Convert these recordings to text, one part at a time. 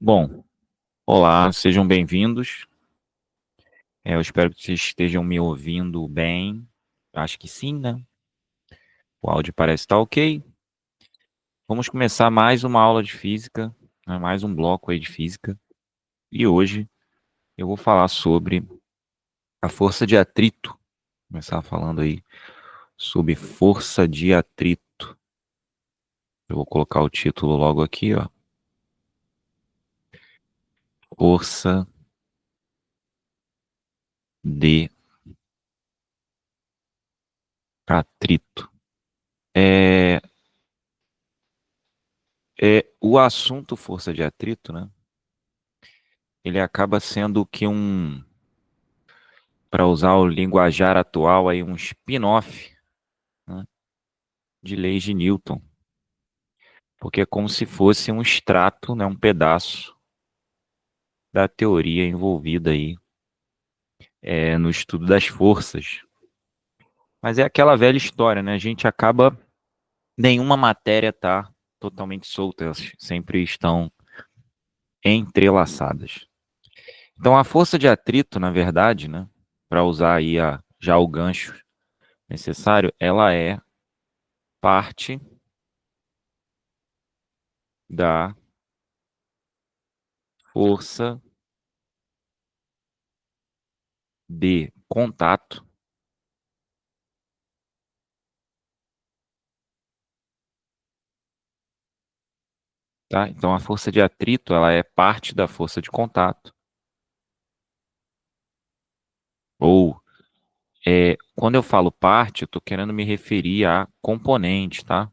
Bom, olá, sejam bem-vindos. Eu espero que vocês estejam me ouvindo bem. Acho que sim, né? O áudio parece estar ok. Vamos começar mais uma aula de física, né? Mais um bloco aí de física. E hoje eu vou falar sobre a força de atrito. Vou começar falando aí sobre força de atrito. Eu vou colocar o título logo aqui, ó. Força de atrito. É, o assunto força de atrito, né? Ele acaba sendo que para usar o linguajar atual, aí um spin-off, né, de leis de Newton, porque é como se fosse um extrato, né, um pedaço da teoria envolvida aí no estudo das forças. Mas é aquela velha história, né? A gente acaba, nenhuma matéria está totalmente solta, elas sempre estão entrelaçadas. Então a força de atrito, na verdade, né, para usar aí já o gancho necessário, ela é parte da força de contato, tá? Então a força de atrito, ela é parte da força de contato. Ou quando eu falo parte, eu estou querendo me referir a componente, tá?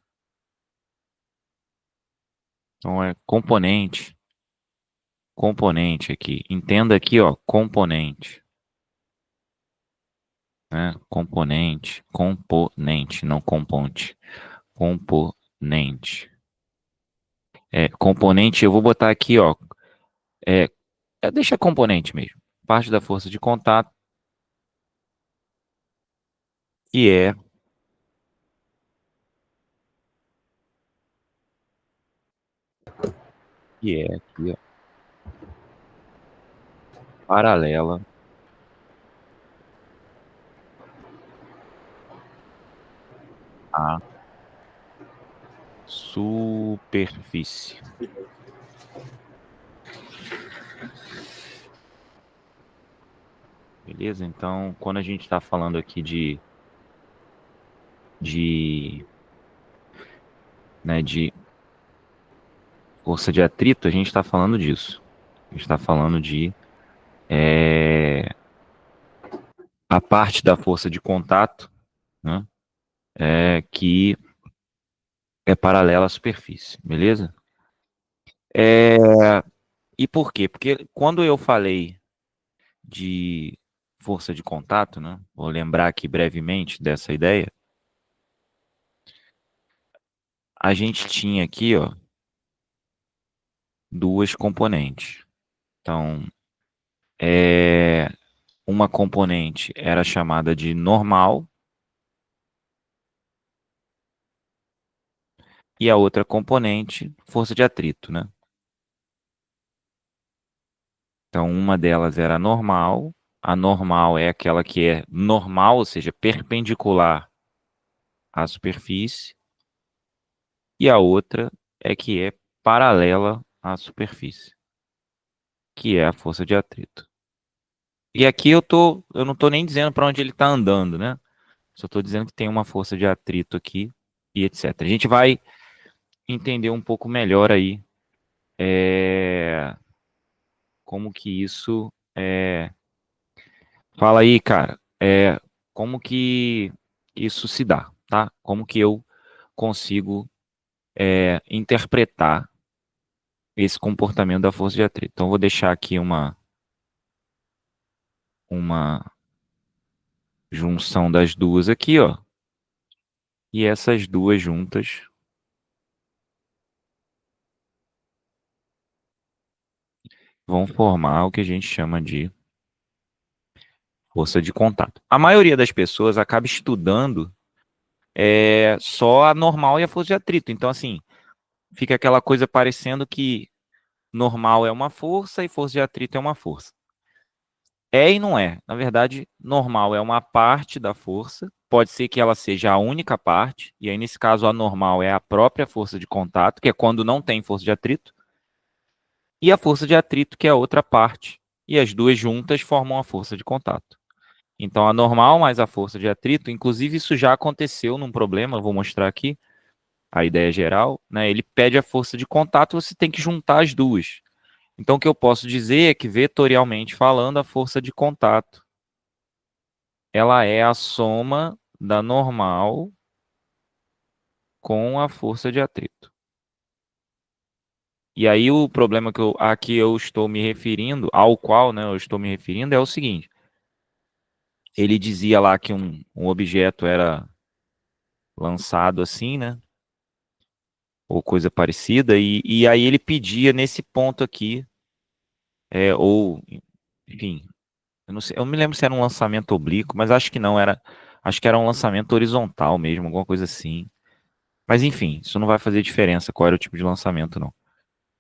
Então é componente aqui. Entenda aqui, ó, componente, né? Componente, não componente. Componente. Componente, eu vou botar aqui, ó, é, deixa componente mesmo. Parte da força de contato, que é aqui, ó, paralela à superfície. Beleza? Então, quando a gente está falando aqui de, de força de atrito, a gente está falando disso. A gente está falando de a parte da força de contato, né, que é paralela à superfície, beleza? É, e por quê? Porque quando eu falei de força de contato, né, vou lembrar aqui brevemente dessa ideia, a gente tinha aqui, ó, duas componentes. Então, uma componente era chamada de normal e a outra componente, força de atrito, né? Então, uma delas era normal. A normal é aquela que é normal, ou seja, perpendicular à superfície. E a outra é que é paralela à superfície, que é a força de atrito. E aqui eu não estou nem dizendo para onde ele está andando, né? Só estou dizendo que tem uma força de atrito aqui e etc. A gente vai entender um pouco melhor aí como que isso Fala aí, cara. Como que isso se dá, tá? Como que eu consigo interpretar esse comportamento da força de atrito? Então, eu vou deixar aqui uma junção das duas aqui, ó. E essas duas juntas vão formar o que a gente chama de força de contato. A maioria das pessoas acaba estudando só a normal e a força de atrito. Então, assim, fica aquela coisa parecendo que normal é uma força e força de atrito é uma força. É e não é. Na verdade, normal é uma parte da força. Pode ser que ela seja a única parte. E aí, nesse caso, a normal é a própria força de contato, que é quando não tem força de atrito. E a força de atrito, que é a outra parte. E as duas juntas formam a força de contato. Então, a normal mais a força de atrito, inclusive isso já aconteceu num problema, eu vou mostrar aqui a ideia geral, né? Ele pede a força de contato, você tem que juntar as duas. Então, o que eu posso dizer é que, vetorialmente falando, a força de contato ela é a soma da normal com a força de atrito. E aí o problema a que eu estou me referindo, ao qual, né, eu estou me referindo, é o seguinte. Ele dizia lá que um objeto era lançado assim, né? Ou coisa parecida, e aí ele pedia nesse ponto aqui, ou, enfim, eu não sei, eu me lembro se era um lançamento oblíquo, mas acho que não, acho que era um lançamento horizontal mesmo, alguma coisa assim. Mas enfim, isso não vai fazer diferença qual era o tipo de lançamento, não.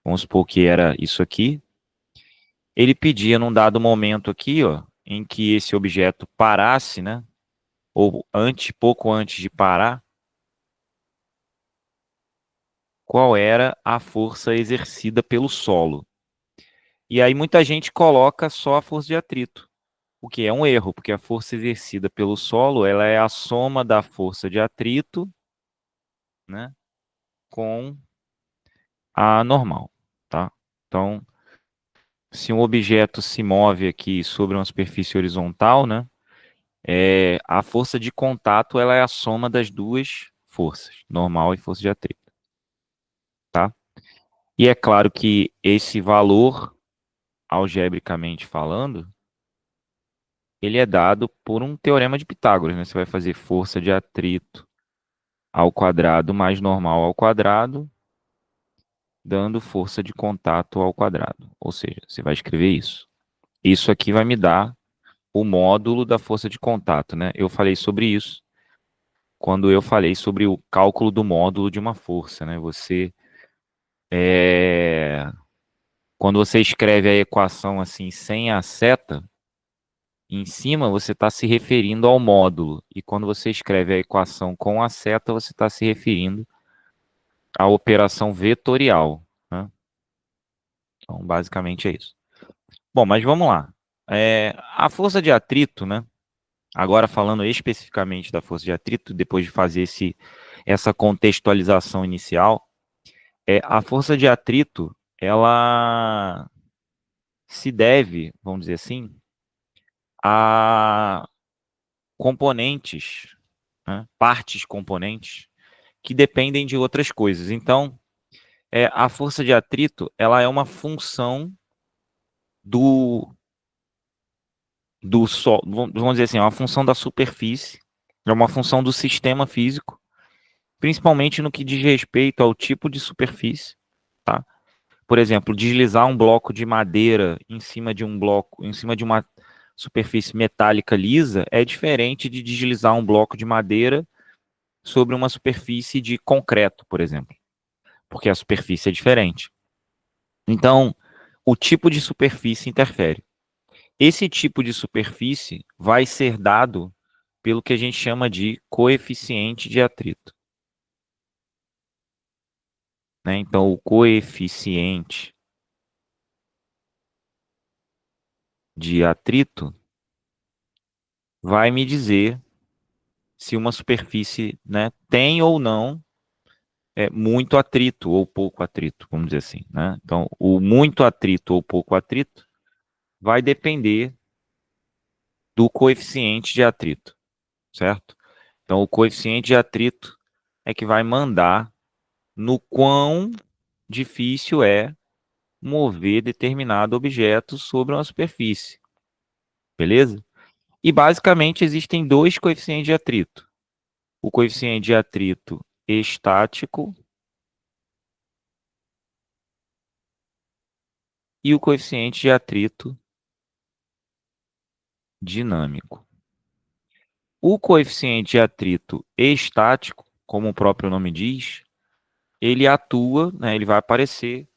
Vamos supor que era isso aqui. Ele pedia num dado momento aqui, ó, em que esse objeto parasse, né? Ou pouco antes de parar, qual era a força exercida pelo solo. E aí muita gente coloca só a força de atrito, o que é um erro, porque a força exercida pelo solo, ela é a soma da força de atrito, né, com a normal, tá? Então, se um objeto se move aqui sobre uma superfície horizontal, né, a força de contato ela é a soma das duas forças, normal e força de atrito, tá? E é claro que esse valor, algebricamente falando, ele é dado por um teorema de Pitágoras, né? Você vai fazer força de atrito ao quadrado mais normal ao quadrado, dando força de contato ao quadrado. Ou seja, você vai escrever isso. Isso aqui vai me dar o módulo da força de contato, né? Eu falei sobre isso quando eu falei sobre o cálculo do módulo de uma força, né? É, quando você escreve a equação assim sem a seta em cima, você está se referindo ao módulo. E quando você escreve a equação com a seta, você está se referindo à operação vetorial, né? Então, basicamente é isso. Bom, mas vamos lá. A força de atrito, né? Agora falando especificamente da força de atrito, depois de fazer essa contextualização inicial, a força de atrito, ela se deve, vamos dizer assim, a componentes, né, partes componentes, que dependem de outras coisas. Então, a força de atrito, ela é uma função do, do solo, vamos dizer assim, é uma função da superfície, é uma função do sistema físico, principalmente no que diz respeito ao tipo de superfície, tá? Por exemplo, deslizar um bloco de madeira em cima de um bloco, em cima de uma superfície metálica lisa, é diferente de deslizar um bloco de madeira sobre uma superfície de concreto, por exemplo, porque a superfície é diferente. Então, o tipo de superfície interfere. Esse tipo de superfície vai ser dado pelo que a gente chama de coeficiente de atrito, né? Então, o coeficiente de atrito vai me dizer se uma superfície, né, tem ou não muito atrito ou pouco atrito, vamos dizer assim, né? Então, o muito atrito ou pouco atrito vai depender do coeficiente de atrito, certo? Então, o coeficiente de atrito é que vai mandar no quão difícil é mover determinado objeto sobre uma superfície, beleza? E basicamente existem dois coeficientes de atrito: o coeficiente de atrito estático e o coeficiente de atrito dinâmico. O coeficiente de atrito estático, como o próprio nome diz, ele atua, né, ele vai aparecer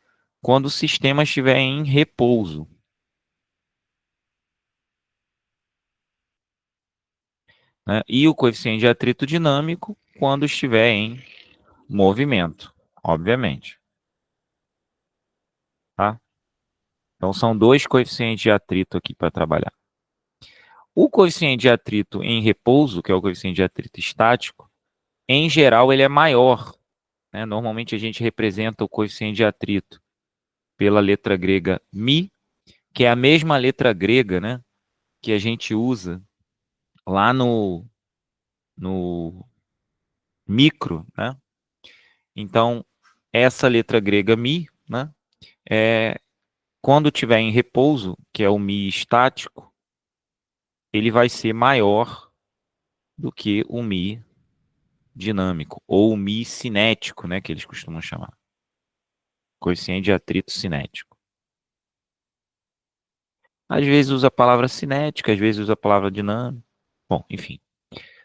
quando o sistema estiver em repouso, né? E o coeficiente de atrito dinâmico quando estiver em movimento, obviamente, tá? Então são dois coeficientes de atrito aqui para trabalhar. O coeficiente de atrito em repouso, que é o coeficiente de atrito estático, em geral ele é maior, né? Normalmente a gente representa o coeficiente de atrito pela letra grega mi, que é a mesma letra grega, né, que a gente usa lá no micro, né? Então, essa letra grega mi, né, quando tiver em repouso, que é o mi estático, ele vai ser maior do que o mi dinâmico, ou o mi cinético, né, que eles costumam chamar. Coeficiente de atrito cinético. Às vezes usa a palavra cinética, às vezes usa a palavra dinâmico. Bom, enfim,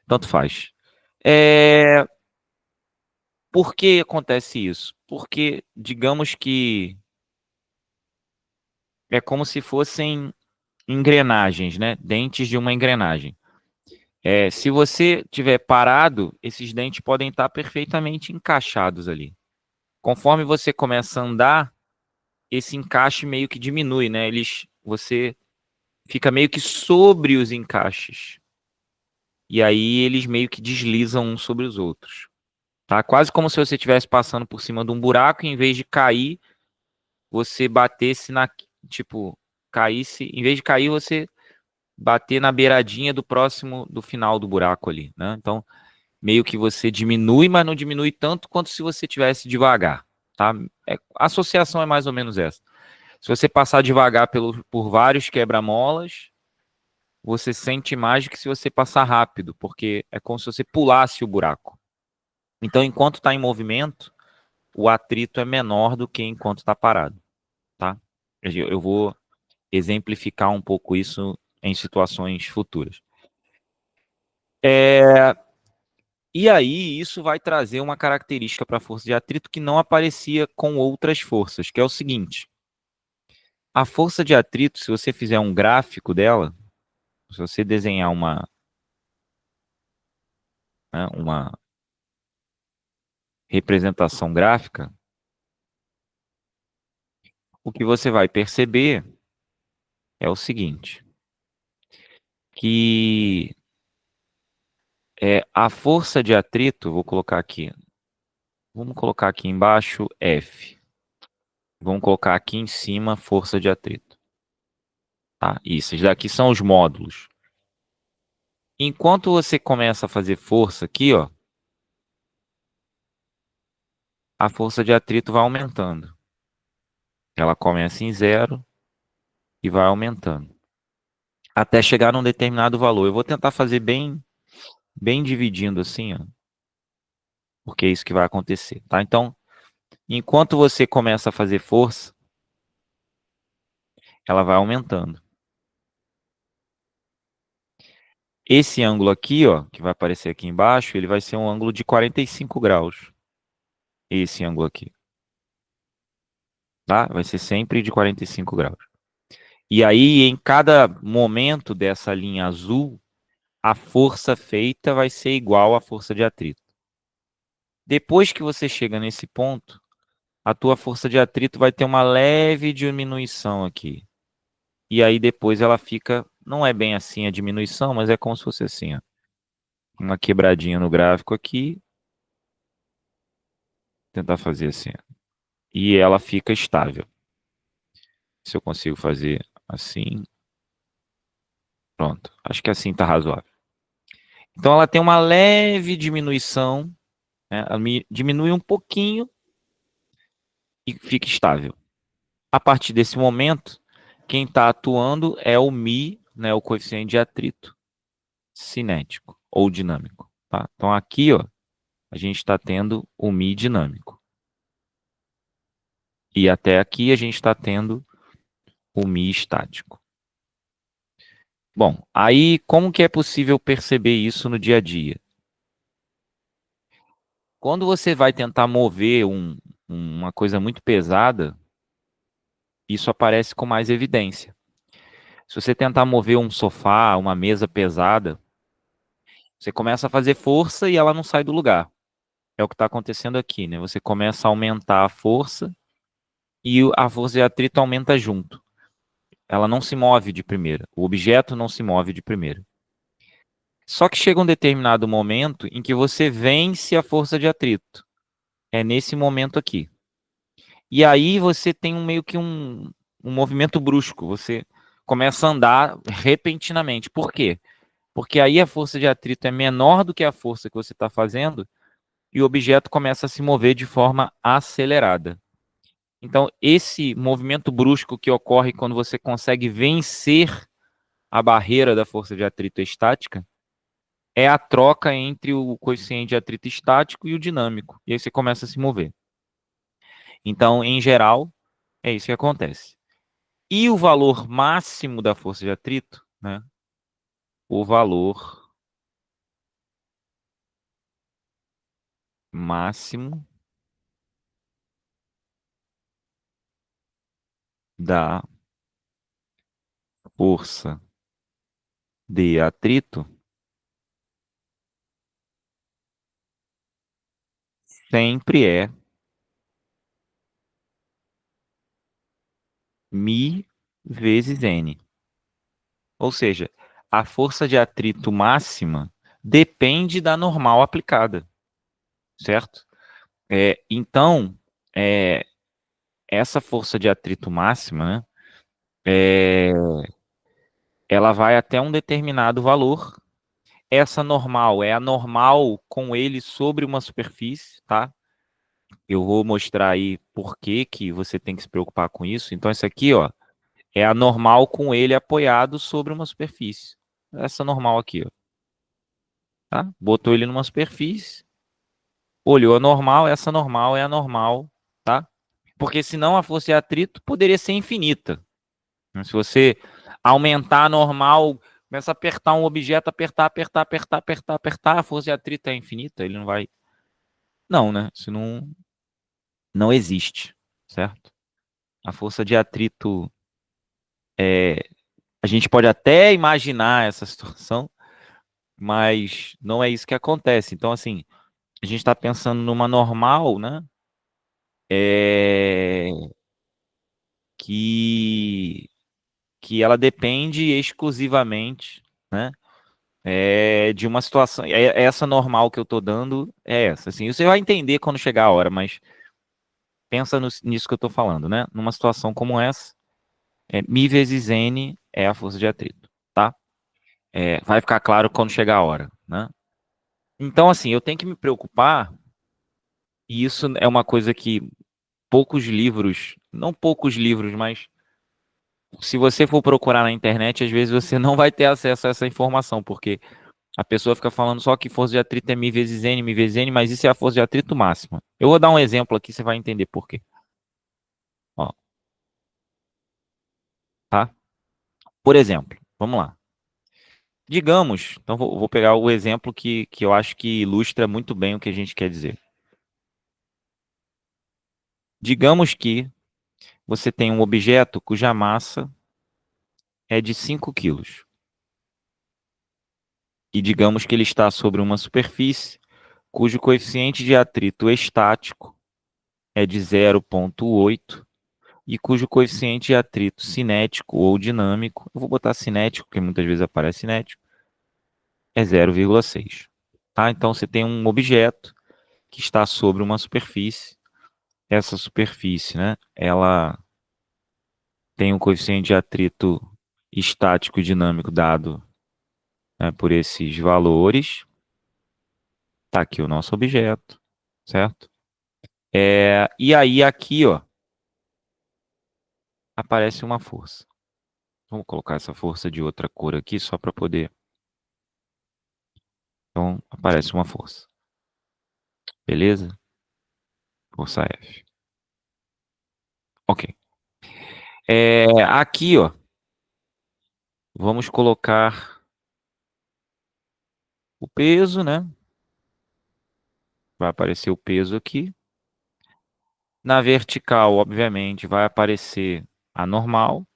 tanto faz. Por que acontece isso? Porque, digamos que é como se fossem engrenagens, né? Dentes de uma engrenagem. Se você tiver parado, esses dentes podem estar perfeitamente encaixados ali. Conforme você começa a andar, esse encaixe meio que diminui, né? Você fica meio que sobre os encaixes. E aí eles meio que deslizam uns sobre os outros. Tá? Quase como se você estivesse passando por cima de um buraco e em vez de cair, você batesse tipo, caísse, em vez de cair, você bater na beiradinha do final do buraco ali, né? Então, meio que você diminui, mas não diminui tanto quanto se você tivesse devagar, tá? A associação é mais ou menos essa. Se você passar devagar por vários quebra-molas, você sente mais do que se você passar rápido, porque é como se você pulasse o buraco. Então, enquanto está em movimento, o atrito é menor do que enquanto está parado, tá? Eu vou exemplificar um pouco isso em situações futuras. E aí, isso vai trazer uma característica para a força de atrito que não aparecia com outras forças, que é o seguinte: a força de atrito, se você fizer um gráfico dela, se você desenhar uma representação gráfica, o que você vai perceber é o seguinte, que a força de atrito, vamos colocar aqui embaixo F. Vamos colocar aqui em cima força de atrito. Tá? Isso, daqui são os módulos. Enquanto você começa a fazer força aqui, ó, a força de atrito vai aumentando. Ela começa em zero e vai aumentando. Até chegar num determinado valor. Eu vou tentar fazer bem dividindo assim, ó, porque é isso que vai acontecer, tá? Então, enquanto você começa a fazer força, ela vai aumentando. Esse ângulo aqui, ó, que vai aparecer aqui embaixo, ele vai ser um ângulo de 45 graus. Esse ângulo aqui, tá? Vai ser sempre de 45 graus. E aí, em cada momento dessa linha azul, a força feita vai ser igual à força de atrito. Depois que você chega nesse ponto, a tua força de atrito vai ter uma leve diminuição aqui. E aí depois ela fica, não é bem assim a diminuição, mas é como se fosse assim, ó, uma quebradinha no gráfico aqui. Tentar fazer assim, ó, e ela fica estável. Se eu consigo fazer assim, pronto. Acho que assim tá razoável. Então ela tem uma leve diminuição, né? Ela diminui um pouquinho e fica estável. A partir desse momento, quem está atuando é o Mi, né, o coeficiente de atrito cinético ou dinâmico. Tá? Então aqui, ó, a gente está tendo o Mi dinâmico. E até aqui a gente está tendo o Mi estático. Bom, aí como que é possível perceber isso no dia a dia? Quando você vai tentar mover uma coisa muito pesada, isso aparece com mais evidência. Se você tentar mover um sofá, uma mesa pesada, você começa a fazer força e ela não sai do lugar. É o que está acontecendo aqui, né? Você começa a aumentar a força e a força de atrito aumenta junto. Ela não se move de primeira. O objeto não se move de primeira. Só que chega um determinado momento em que você vence a força de atrito. É nesse momento aqui. E aí você tem meio que um movimento brusco. Você começa a andar repentinamente. Por quê? Porque aí a força de atrito é menor do que a força que você está fazendo e o objeto começa a se mover de forma acelerada. Então, esse movimento brusco que ocorre quando você consegue vencer a barreira da força de atrito estática é a troca entre o coeficiente de atrito estático e o dinâmico. E aí você começa a se mover. Então, em geral, é isso que acontece. E o valor máximo da força de atrito, né? O valor máximo da força de atrito sempre é μ vezes n. Ou seja, a força de atrito máxima depende da normal aplicada, certo? Então, é, essa força de atrito máxima, né, é, ela vai até um determinado valor. Essa normal é a normal com ele sobre uma superfície, tá? Eu vou mostrar aí por que que você tem que se preocupar com isso. Então, essa aqui, ó, é a normal com ele apoiado sobre uma superfície. Essa normal aqui, ó, tá? Botou ele numa superfície, olhou a normal, essa normal é a normal, tá? Porque senão a força de atrito poderia ser infinita. Se você aumentar a normal, começa a apertar um objeto, apertar, apertar, apertar, apertar, apertar, a força de atrito é infinita, ele não vai. Não, né? Isso não existe, certo? A força de atrito é. A gente pode até imaginar essa situação, mas não é isso que acontece. Então, assim, a gente está pensando numa normal, né? É, que, que ela depende exclusivamente, né? De uma situação. Essa normal que eu tô dando é essa. Assim, você vai entender quando chegar a hora, mas pensa nisso que eu tô falando, né? Numa situação como essa, mi vezes n é a força de atrito, tá? Vai ficar claro quando chegar a hora, né? Então, assim, eu tenho que me preocupar, e isso é uma coisa que poucos livros, não poucos livros, mas se você for procurar na internet, às vezes você não vai ter acesso a essa informação, porque a pessoa fica falando só que força de atrito é mi vezes n, mas isso é a força de atrito máxima. Eu vou dar um exemplo aqui, você vai entender por quê. Ó, tá? Por exemplo, vamos lá. Digamos, então vou pegar o exemplo que eu acho que ilustra muito bem o que a gente quer dizer. Digamos que você tem um objeto cuja massa é de 5 quilos. E digamos que ele está sobre uma superfície cujo coeficiente de atrito estático é de 0,8 e cujo coeficiente de atrito cinético ou dinâmico, eu vou botar cinético, porque muitas vezes aparece cinético, é 0,6. Tá? Então você tem um objeto que está sobre uma superfície. Essa superfície, né, ela tem um coeficiente de atrito estático e dinâmico dado, né, por esses valores. Tá aqui o nosso objeto, certo? E aí aqui, ó, aparece uma força. Vamos colocar essa força de outra cor aqui só para poder. Então aparece uma força, beleza? Força F. Ok. Aqui, ó, vamos colocar o peso, né? Vai aparecer o peso aqui. Na vertical, obviamente, vai aparecer. anormal,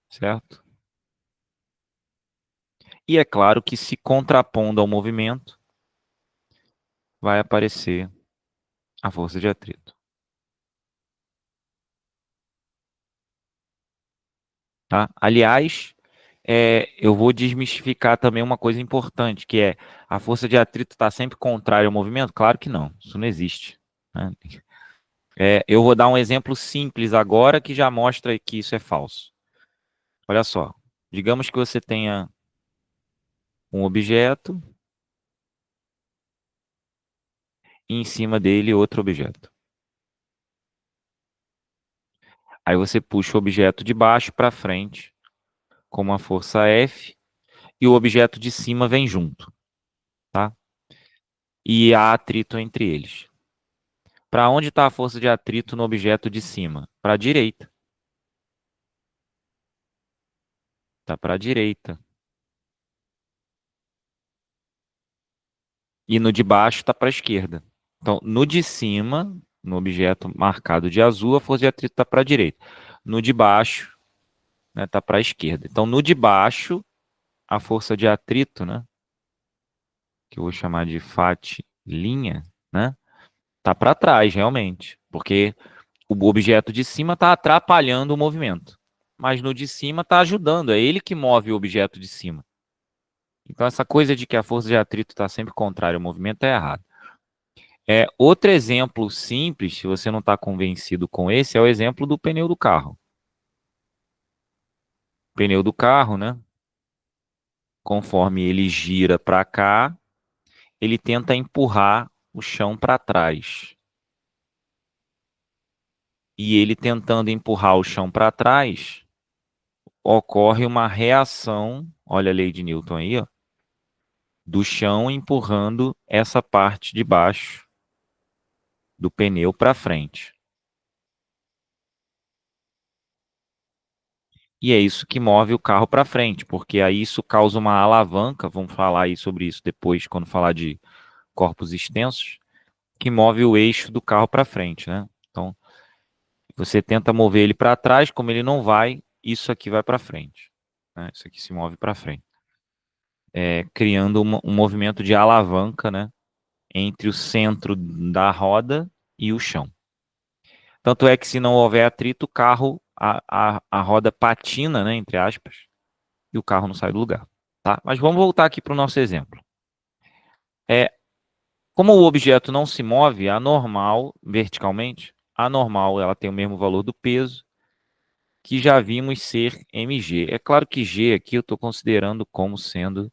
certo? E é claro que se contrapondo ao movimento, vai aparecer a força de atrito. Tá? Aliás, eu vou desmistificar também uma coisa importante, que é a força de atrito está sempre contrária ao movimento? Claro que não, isso não existe. Né? Eu vou dar um exemplo simples agora que já mostra que isso é falso. Olha só, digamos que você tenha um objeto e em cima dele outro objeto. Aí você puxa o objeto de baixo para frente com uma força F e o objeto de cima vem junto, tá? E há atrito entre eles. Para onde está a força de atrito no objeto de cima? Para a direita. Está para a direita. E no de baixo está para a esquerda. Então, no de cima, no objeto marcado de azul, a força de atrito está para a direita. No de baixo, né, está para a esquerda. Então, no de baixo, a força de atrito, né, que eu vou chamar de fat linha, né, está para trás, realmente. Porque o objeto de cima está atrapalhando o movimento. Mas no de cima está ajudando. É ele que move o objeto de cima. Então, essa coisa de que a força de atrito está sempre contrária ao movimento é errado. Outro exemplo simples, se você não está convencido com esse, é o exemplo do pneu do carro. O pneu do carro, né? Conforme ele gira para cá, ele tenta empurrar o chão para trás. E ele tentando empurrar o chão para trás, ocorre uma reação, olha a lei de Newton aí, ó, do chão empurrando essa parte de baixo do pneu para frente. E é isso que move o carro para frente, porque aí isso causa uma alavanca, vamos falar aí sobre isso depois, quando falar de corpos extensos, que move o eixo do carro para frente, né? Então, você tenta mover ele para trás, como ele não vai, isso aqui vai para frente, né? Isso aqui se move para frente, criando um movimento de alavanca, né? Entre o centro da roda e o chão. Tanto é que se não houver atrito, o carro, a roda patina, né? Entre aspas, e o carro não sai do lugar. Tá? Mas vamos voltar aqui para o nosso exemplo. Como o objeto não se move, a normal, verticalmente, a normal ela tem o mesmo valor do peso, que já vimos ser mg. É claro que g aqui eu estou considerando como sendo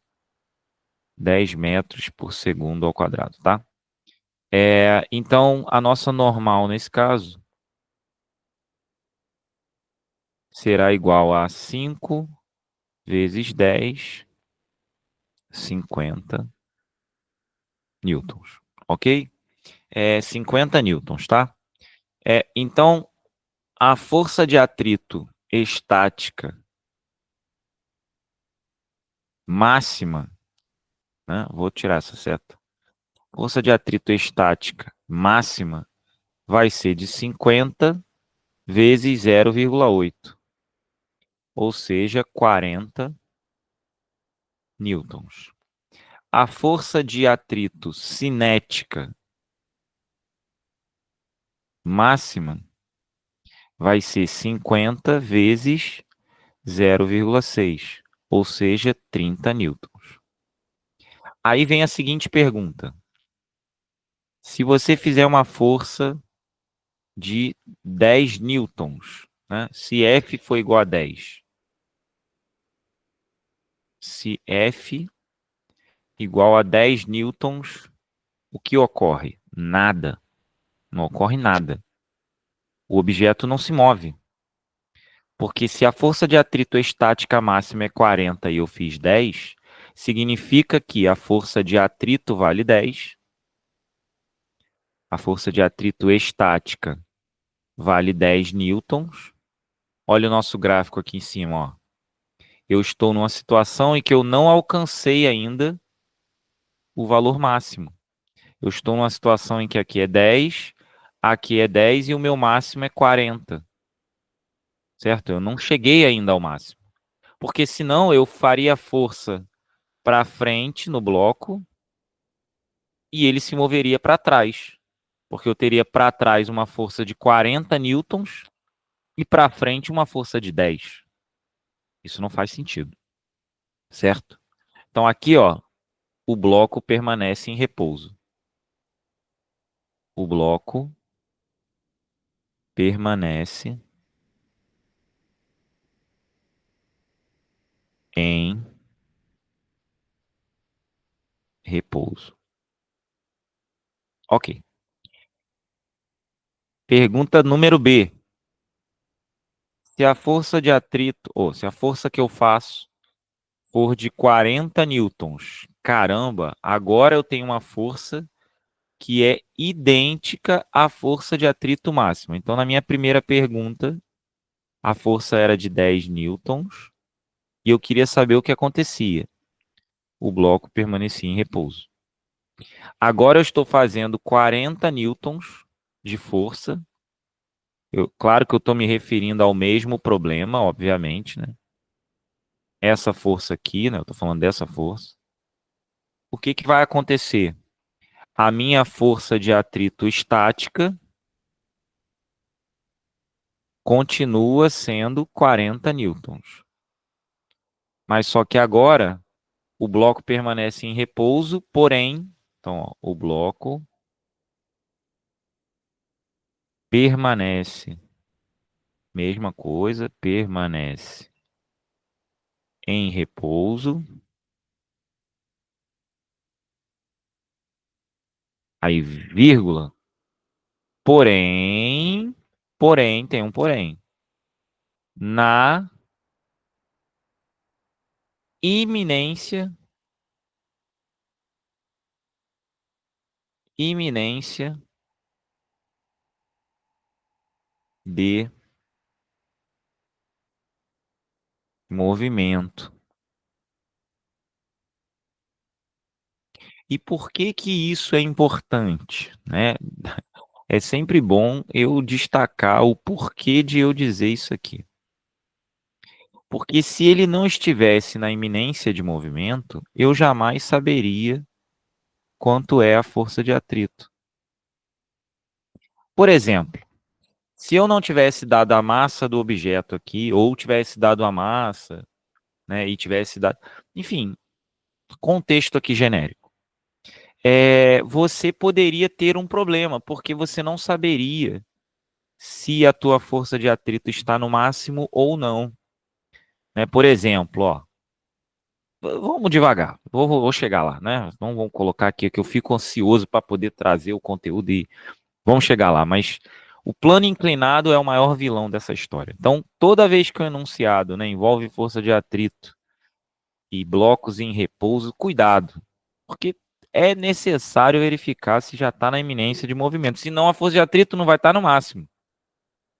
10 metros por segundo ao quadrado, tá? Então, a nossa normal nesse caso será igual a 5 vezes 10, 50 newtons, ok? 50 newtons, tá? Então, a força de atrito estática máxima, né? Vou tirar essa seta. Força de atrito estática máxima vai ser de 50 vezes 0,8, ou seja, 40 newtons. A força de atrito cinética máxima vai ser 50 vezes 0,6, ou seja, 30 newtons. Aí vem a seguinte pergunta. Se você fizer uma força de 10 newtons, né? Se F for igual a 10, se F igual a 10 newtons, o que ocorre? Nada. Não ocorre nada. O objeto não se move. Porque se a força de atrito estática máxima é 40 e eu fiz 10, significa que a força de atrito vale 10, a força de atrito estática vale 10 newtons. Olha o nosso gráfico aqui em cima, ó. Eu estou numa situação em que eu não alcancei ainda o valor máximo. Eu estou numa situação em que aqui é 10, aqui é 10 e o meu máximo é 40, certo? Eu não cheguei ainda ao máximo. Porque senão eu faria força para frente no bloco e ele se moveria para trás. Porque eu teria para trás uma força de 40 newtons e para frente uma força de 10. Isso não faz sentido, certo? Então aqui, ó, o bloco permanece em repouso. O bloco permanece em repouso. Ok. Pergunta número B. Se a força de atrito, ou se a força que eu faço for de 40 newtons, caramba, agora eu tenho uma força que é idêntica à força de atrito máxima. Então, na minha primeira pergunta, a força era de 10 newtons e eu queria saber o que acontecia. O bloco permanecia em repouso. Agora eu estou fazendo 40 newtons de força. Claro que eu estou me referindo ao mesmo problema, obviamente, né? Essa força aqui, né? Eu estou falando dessa força. O que que vai acontecer? A minha força de atrito estática continua sendo 40 newtons. Mas só que agora o bloco permanece em repouso, porém, então, ó, o bloco permanece, mesma coisa, permanece em repouso. Aí, vírgula. Tem um porém. Na iminência, iminência de movimento. E por que que isso é importante, né? É sempre bom eu destacar o porquê de eu dizer isso aqui. Porque se ele não estivesse na iminência de movimento, eu jamais saberia quanto é a força de atrito. Por exemplo, se eu não tivesse dado a massa do objeto aqui, ou tivesse dado a massa, né, e tivesse dado, enfim, contexto aqui genérico, você poderia ter um problema, porque você não saberia se a tua força de atrito está no máximo ou não. Né? Por exemplo, ó, vamos devagar, vou chegar lá, né? Então vamos colocar aqui que eu fico ansioso para poder trazer o conteúdo e vamos chegar lá, mas o plano inclinado é o maior vilão dessa história. Então, toda vez que o enunciado, né, envolve força de atrito e blocos em repouso, cuidado, porque é necessário verificar se já está na iminência de movimento, senão a força de atrito não vai estar no máximo,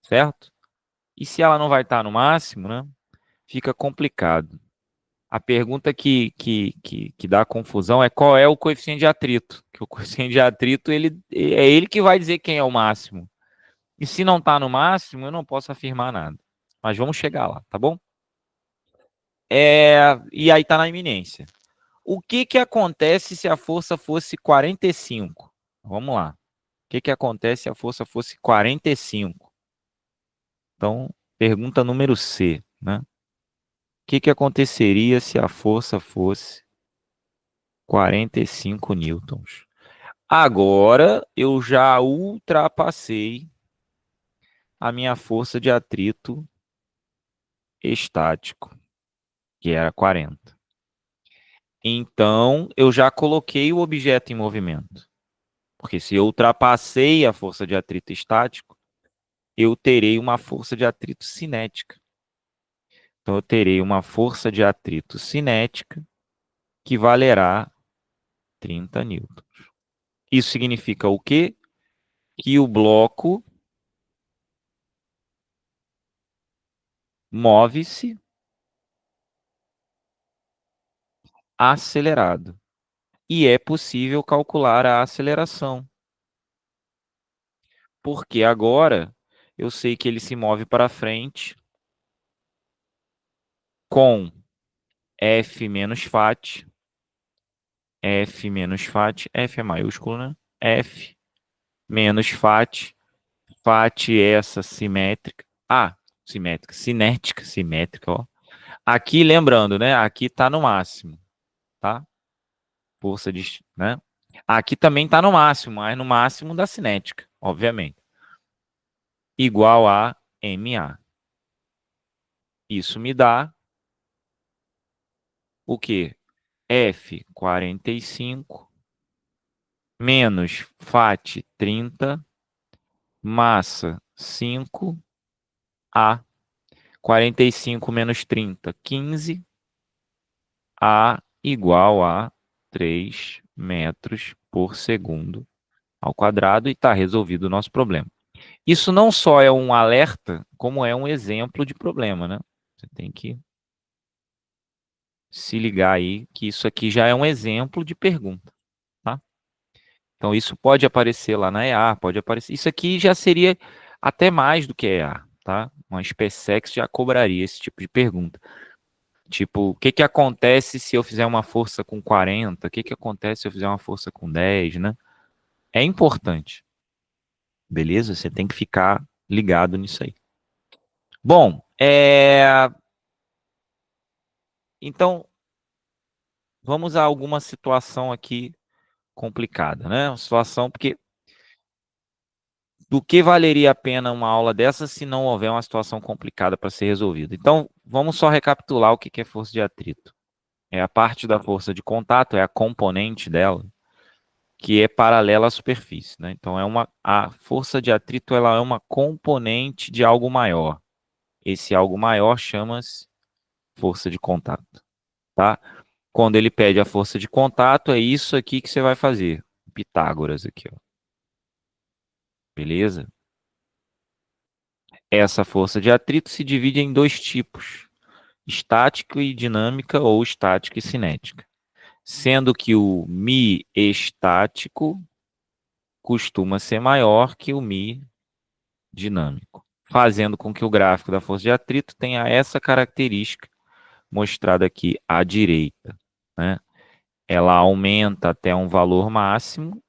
certo? E se ela não vai estar no máximo, né, fica complicado. A pergunta que dá confusão é qual é o coeficiente de atrito. Que o coeficiente de atrito é ele que vai dizer quem é o máximo. E se não está no máximo, eu não posso afirmar nada. Mas vamos chegar lá, tá bom? E aí está na iminência. O que que acontece se a força fosse 45? Vamos lá. O que que acontece se a força fosse 45? Então, pergunta número C, né? O que que aconteceria se a força fosse 45 newtons? Agora eu já ultrapassei a minha força de atrito estático, que era 40. Então, eu já coloquei o objeto em movimento. Porque se eu ultrapassei a força de atrito estático, eu terei uma força de atrito cinética. Então, eu terei uma força de atrito cinética que valerá 30 newtons. Isso significa o quê? Que o bloco move-se acelerado. E é possível calcular a aceleração. Porque agora eu sei que ele se move para frente com F menos fat, F menos fat, F é maiúsculo, né? F menos fat, fat essa simétrica. Ah, simétrica, simétrica, ó. Aqui, lembrando, né? Aqui tá no máximo, tá? Força de, né? Aqui também tá no máximo, mas no máximo da cinética, obviamente. Igual a MA. Isso me dá o quê? F 45 menos fat 30 massa 5 A 45 menos 30, 15 A igual a 3 metros por segundo ao quadrado e está resolvido o nosso problema. Isso não só é um alerta, como é um exemplo de problema, né? Você tem que se ligar aí que isso aqui já é um exemplo de pergunta, tá? Então isso pode aparecer lá na EA, pode aparecer. Isso aqui já seria até mais do que EA, tá? Uma SpaceX já cobraria esse tipo de pergunta. Tipo, o que que acontece se eu fizer uma força com 40? O que que acontece se eu fizer uma força com 10, né? É importante, beleza? Você tem que ficar ligado nisso aí. Bom, então vamos a alguma situação aqui complicada, né? Uma situação porque do que valeria a pena uma aula dessa se não houver uma situação complicada para ser resolvida? Então, vamos só recapitular o que é força de atrito. É a parte da força de contato, é a componente dela, que é paralela à superfície, né? Então, a força de atrito ela é uma componente de algo maior. Esse algo maior chama-se força de contato, tá? Quando ele pede a força de contato, é isso aqui que você vai fazer. Pitágoras aqui, ó. Beleza? Essa força de atrito se divide em dois tipos: estática e dinâmica ou estática e cinética. Sendo que o Mi estático costuma ser maior que o Mi dinâmico, fazendo com que o gráfico da força de atrito tenha essa característica mostrada aqui à direita, né? Ela aumenta até um valor máximo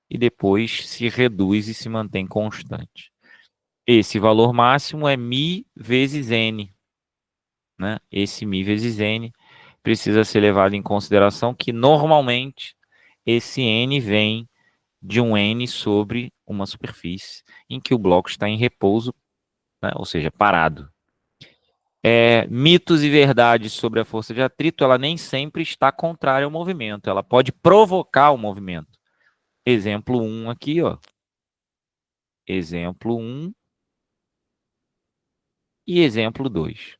e depois se reduz e se mantém constante. Esse valor máximo é μ vezes n, né? Esse μ vezes n precisa ser levado em consideração que normalmente esse n vem de um n sobre uma superfície em que o bloco está em repouso, né? Ou seja, parado. Mitos e verdades sobre a força de atrito, ela nem sempre está contrária ao movimento, ela pode provocar o movimento. Exemplo 1 aqui, ó. Exemplo 1 e exemplo 2.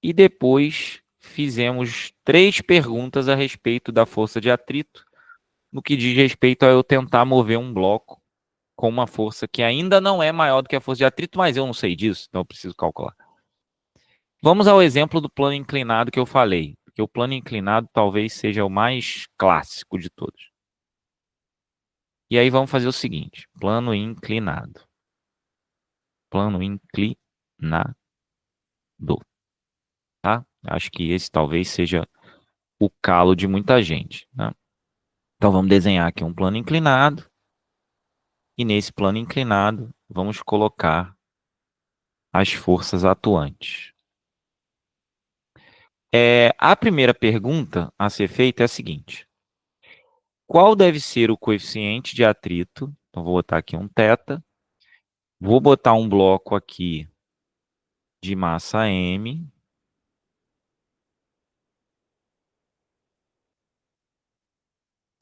E depois fizemos 3 perguntas a respeito da força de atrito, no que diz respeito a eu tentar mover um bloco com uma força que ainda não é maior do que a força de atrito, mas eu não sei disso, então eu preciso calcular. Vamos ao exemplo do plano inclinado que eu falei, porque o plano inclinado talvez seja o mais clássico de todos. E aí vamos fazer o seguinte: plano inclinado. Plano inclinado, tá? Acho que esse talvez seja o calo de muita gente, né? Então vamos desenhar aqui um plano inclinado. E nesse plano inclinado, vamos colocar as forças atuantes. A primeira pergunta a ser feita é a seguinte: qual deve ser o coeficiente de atrito? Então, vou botar aqui um θ. Vou botar um bloco aqui de massa M.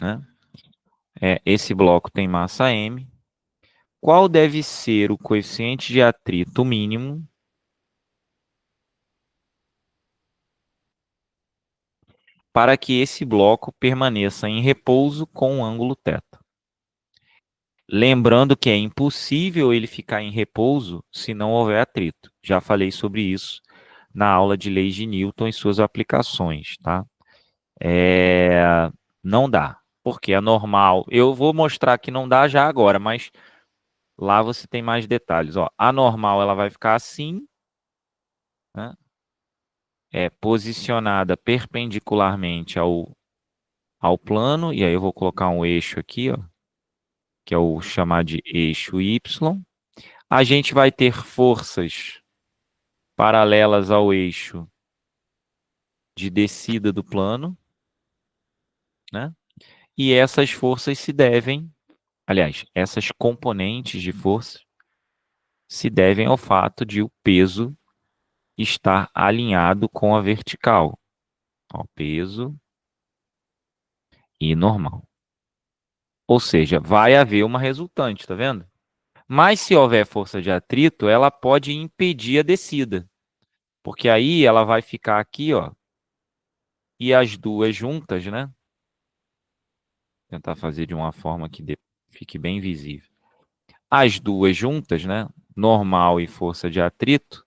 Né? Esse bloco tem massa M. Qual deve ser o coeficiente de atrito mínimo para que esse bloco permaneça em repouso com um ângulo θ? Lembrando que é impossível ele ficar em repouso se não houver atrito. Já falei sobre isso na aula de leis de Newton e suas aplicações, tá? Não dá. Porque a normal, eu vou mostrar que não dá já agora, mas lá você tem mais detalhes. Ó, a normal ela vai ficar assim, né? É posicionada perpendicularmente ao plano, e aí eu vou colocar um eixo aqui, ó, que é o chamar de eixo Y. A gente vai ter forças paralelas ao eixo de descida do plano, né? E essas forças se devem, aliás, essas componentes de força se devem ao fato de o peso estar alinhado com a vertical. Ó, peso e normal. Ou seja, vai haver uma resultante, tá vendo? Mas se houver força de atrito, ela pode impedir a descida. Porque aí ela vai ficar aqui, ó, e as duas juntas, né? Tentar fazer de uma forma que fique bem visível. As duas juntas, né? Normal e força de atrito,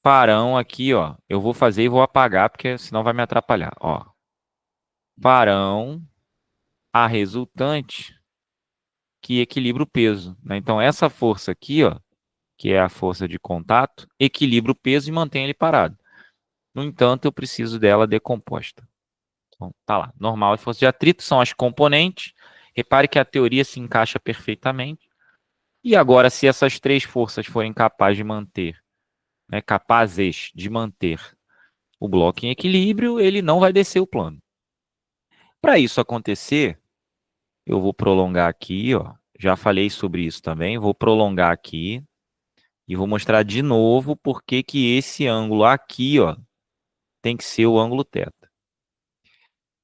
farão aqui, ó. Eu vou fazer e vou apagar, porque senão vai me atrapalhar, ó. Farão a resultante que equilibra o peso, né? Então, essa força aqui, ó, que é a força de contato, equilibra o peso e mantém ele parado. No entanto, eu preciso dela decomposta. Então, tá lá. Normal e força de atrito são as componentes. Repare que a teoria se encaixa perfeitamente. E agora, se essas três forças forem capazes de manter, né, capazes de manter o bloco em equilíbrio, ele não vai descer o plano. Para isso acontecer, eu vou prolongar aqui, ó. Já falei sobre isso também, vou prolongar aqui e vou mostrar de novo por que que esse ângulo aqui, ó, tem que ser o ângulo θ.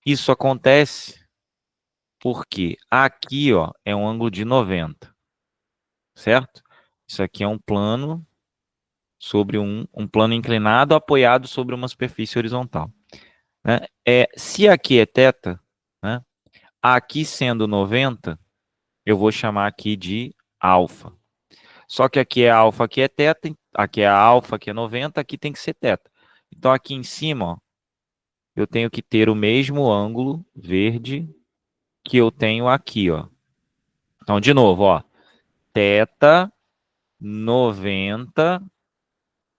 Isso acontece porque aqui, ó, é um ângulo de 90, certo? Isso aqui é um plano sobre um plano inclinado apoiado sobre uma superfície horizontal, né? Se aqui é θ, né? Aqui sendo 90, eu vou chamar aqui de alfa. Só que aqui é alfa, aqui é θ, aqui é alfa, aqui é 90, aqui tem que ser θ. Então aqui em cima, ó, eu tenho que ter o mesmo ângulo verde que eu tenho aqui, ó. Então, de novo, ó, θ 90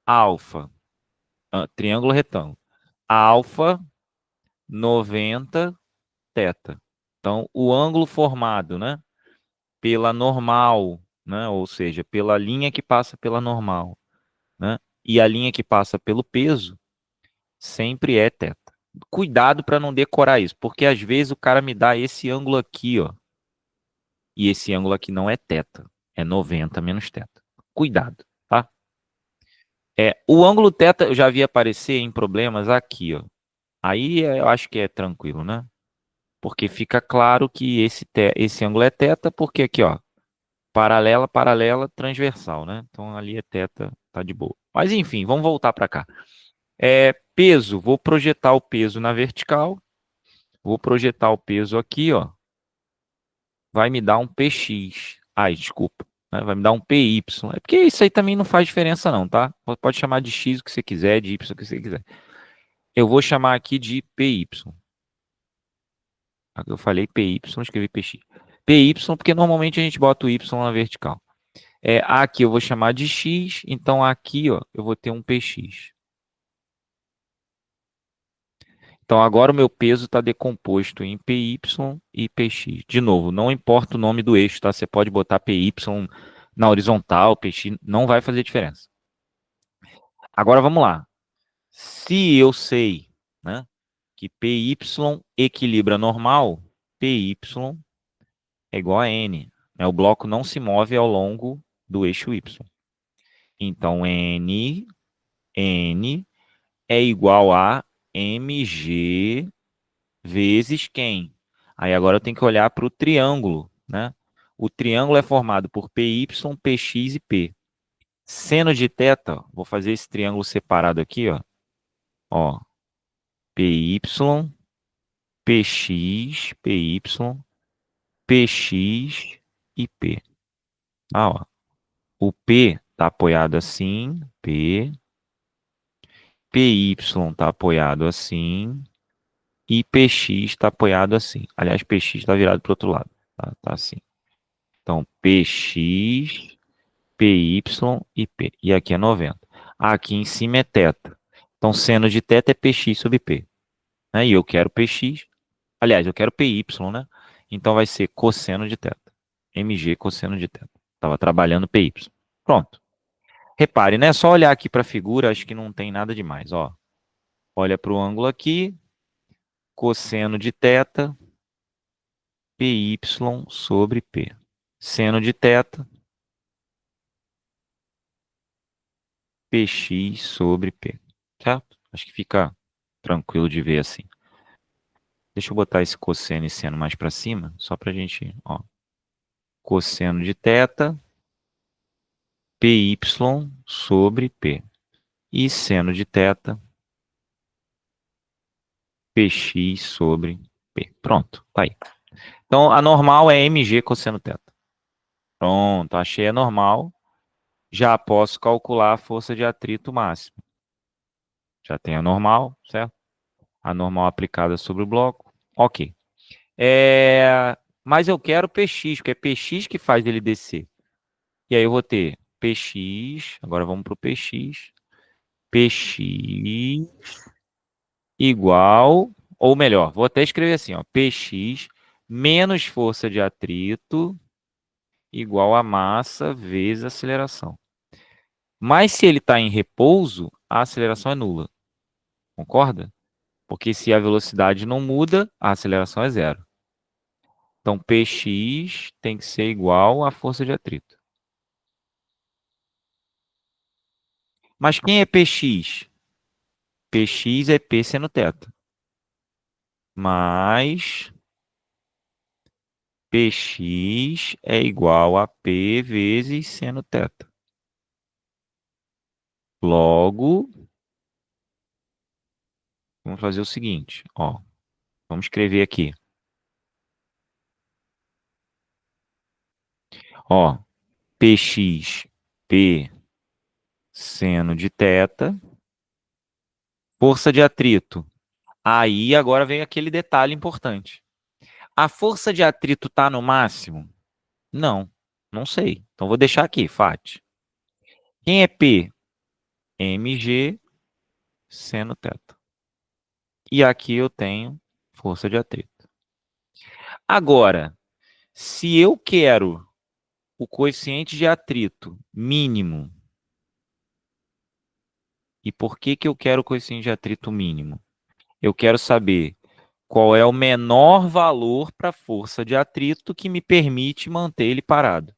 alfa, triângulo retângulo. Alfa 90 θ. Então, o ângulo formado, né, pela normal, né, ou seja, pela linha que passa pela normal, né, e a linha que passa pelo peso, sempre é θ. Cuidado para não decorar isso, porque às vezes o cara me dá esse ângulo aqui, ó, e esse ângulo aqui não é θ, é 90 menos θ. Cuidado, tá? O ângulo θ eu já vi aparecer em problemas aqui, ó. Aí eu acho que é tranquilo, né? Porque fica claro que esse ângulo é θ, porque aqui, ó, paralela, paralela, transversal, né? Então ali é θ, tá de boa. Mas enfim, vamos voltar para cá. Peso, vou projetar o peso na vertical, vou projetar o peso aqui, ó, vai me dar um PX. Ai, desculpa, né? Vai me dar um PY. É porque isso aí também não faz diferença não, tá? Pode chamar de X o que você quiser, de Y o que você quiser. Eu vou chamar aqui de PY. Eu falei PY, escrevi PX. PY, porque normalmente a gente bota o Y na vertical. Aqui eu vou chamar de X, então aqui, ó, eu vou ter um PX. Então agora o meu peso está decomposto em PY e PX. De novo, não importa o nome do eixo, tá? Você pode botar PY na horizontal, PX, não vai fazer diferença. Agora vamos lá. Se eu sei, né, que PY equilibra normal, PY é igual a N, né? O bloco não se move ao longo do eixo Y. Então N é igual a mg vezes quem? Aí agora eu tenho que olhar para o triângulo, né? O triângulo é formado por PY, PX e P. Seno de θ, vou fazer esse triângulo separado aqui, ó. Ó, PY, PX, PY, PX e P. Ó. O P está apoiado assim, P. PY está apoiado assim. e PX está apoiado assim. Aliás, PX está virado para o outro lado. Tá assim. Então, PX, PY e P. E aqui é 90. Aqui em cima é θ. Então, seno de θ é PX sobre P. Né? E eu quero PX. Aliás, eu quero PY, né? Então, vai ser cosseno de θ. MG cosseno de θ. Estava trabalhando PY. Pronto. Repare, né? Só olhar aqui para a figura, acho que não tem nada demais. Ó. Olha para o ângulo aqui. Cosseno de θ, PY sobre P. Seno de θ, PX sobre P. Certo? Acho que fica tranquilo de ver assim. Deixa eu botar esse cosseno e seno mais para cima, só para a gente, ó. Cosseno de θ, PY sobre P. E seno de θ, PX sobre P. Pronto, tá aí. Então, a normal é MG cosseno θ. Pronto, achei a normal. Já posso calcular a força de atrito máxima. Já tem a normal, certo? A normal aplicada sobre o bloco. Ok. Mas eu quero PX, porque é PX que faz ele descer. E aí eu vou ter PX, agora vamos para o PX. PX igual, ou melhor, vou até escrever assim, ó, PX menos força de atrito igual a massa vezes aceleração. Mas se ele está em repouso, a aceleração é nula. Concorda? Porque se a velocidade não muda, a aceleração é zero. Então, Px tem que ser igual à força de atrito. Mas quem é Px? Px é P seno θ. Mais Px é igual a P vezes seno θ. Logo, vamos fazer o seguinte, ó. Vamos escrever aqui. Ó, Px, P seno de θ. Força de atrito. Aí agora vem aquele detalhe importante. A força de atrito está no máximo? Não, não sei. Então vou deixar aqui, FAT. Quem é P? Mg seno θ. E aqui eu tenho força de atrito. Agora, se eu quero o coeficiente de atrito mínimo, e por que que eu quero o coeficiente de atrito mínimo? Eu quero saber qual é o menor valor para a força de atrito que me permite manter ele parado.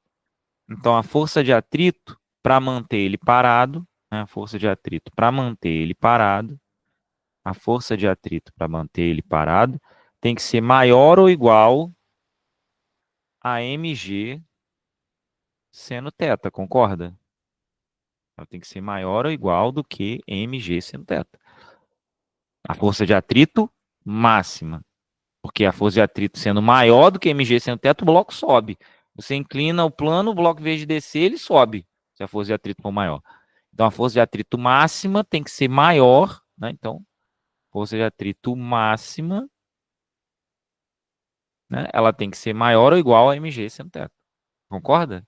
Então, a força de atrito para manter ele parado, né, a força de atrito para manter ele parado, a força de atrito para manter ele parado tem que ser maior ou igual a mg seno θ, concorda? Ela tem que ser maior ou igual do que mg seno θ. A força de atrito máxima. Porque a força de atrito sendo maior do que mg seno θ, o bloco sobe. Você inclina o plano, o bloco, em vez de descer, ele sobe, se a força de atrito for maior. Então, a força de atrito máxima tem que ser maior, né? Então, força de atrito máxima, né? Ela tem que ser maior ou igual a mg seno θ. Concorda?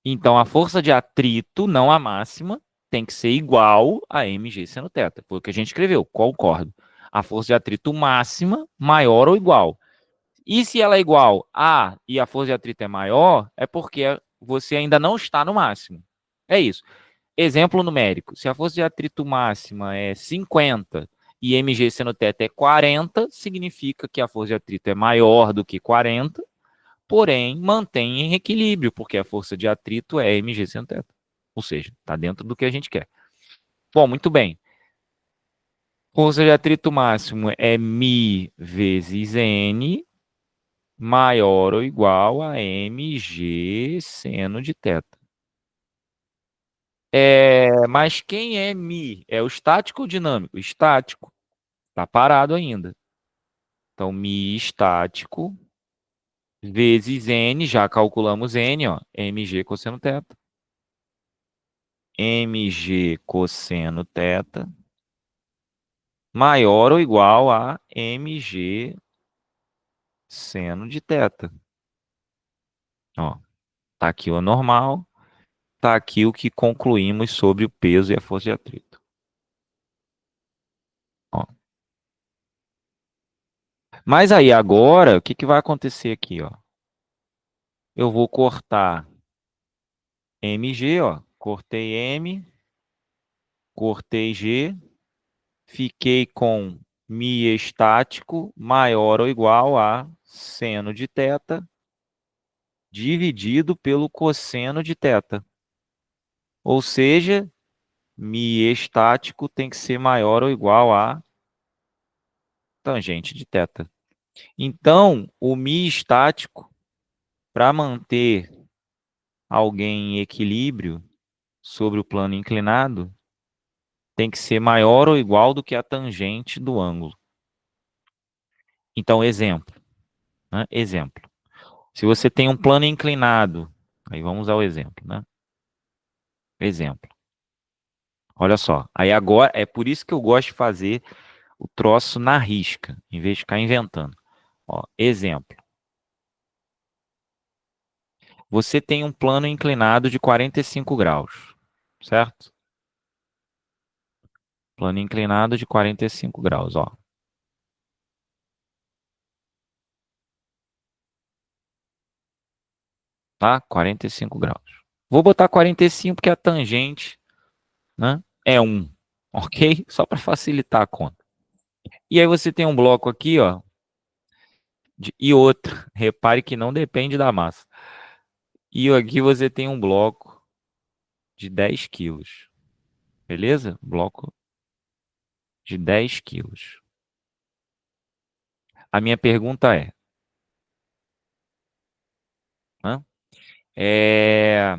Então, a força de atrito, não a máxima, tem que ser igual a mg seno θ. Foi o que a gente escreveu, concordo. A força de atrito máxima, maior ou igual. E se ela é igual a e a força de atrito é maior, é porque você ainda não está no máximo. É isso. Exemplo numérico. Se a força de atrito máxima é 50 e mg seno θ é 40, significa que a força de atrito é maior do que 40, porém mantém em equilíbrio, porque a força de atrito é mg seno θ. Ou seja, está dentro do que a gente quer. Bom, muito bem. Força de atrito máximo é μ vezes n, maior ou igual a mg seno de θ. Mas quem é μ? É o estático ou dinâmico? Estático. Está parado ainda. Então, μ estático vezes n, já calculamos n, ó, mg cosseno θ. Mg cosseno θ maior ou igual a mg seno de θ. Ó, tá aqui o normal, tá aqui o que concluímos sobre o peso e a força de atrito. Ó. Mas aí agora, o que que vai acontecer aqui, ó? Eu vou cortar mg, ó. Cortei m, cortei g, fiquei com mi estático maior ou igual a seno de θ dividido pelo cosseno de θ. Ou seja, mi estático tem que ser maior ou igual a tangente de θ. Então, o mi estático, para manter alguém em equilíbrio sobre o plano inclinado, tem que ser maior ou igual do que a tangente do ângulo. Então, exemplo, né? Exemplo. Se você tem um plano inclinado, aí vamos ao exemplo, né? Exemplo. Olha só. Aí agora, é por isso que eu gosto de fazer o troço na risca, em vez de ficar inventando. Ó, exemplo. Você tem um plano inclinado de 45 graus, certo? Plano inclinado de 45 graus, ó. Tá? 45 graus. Vou botar 45 porque a tangente, né, é 1, ok? Só para facilitar a conta. E aí você tem um bloco aqui, ó, e outro. Repare que não depende da massa. E aqui você tem um bloco de 10 quilos. Beleza? Bloco de 10 quilos. A minha pergunta é, né? É...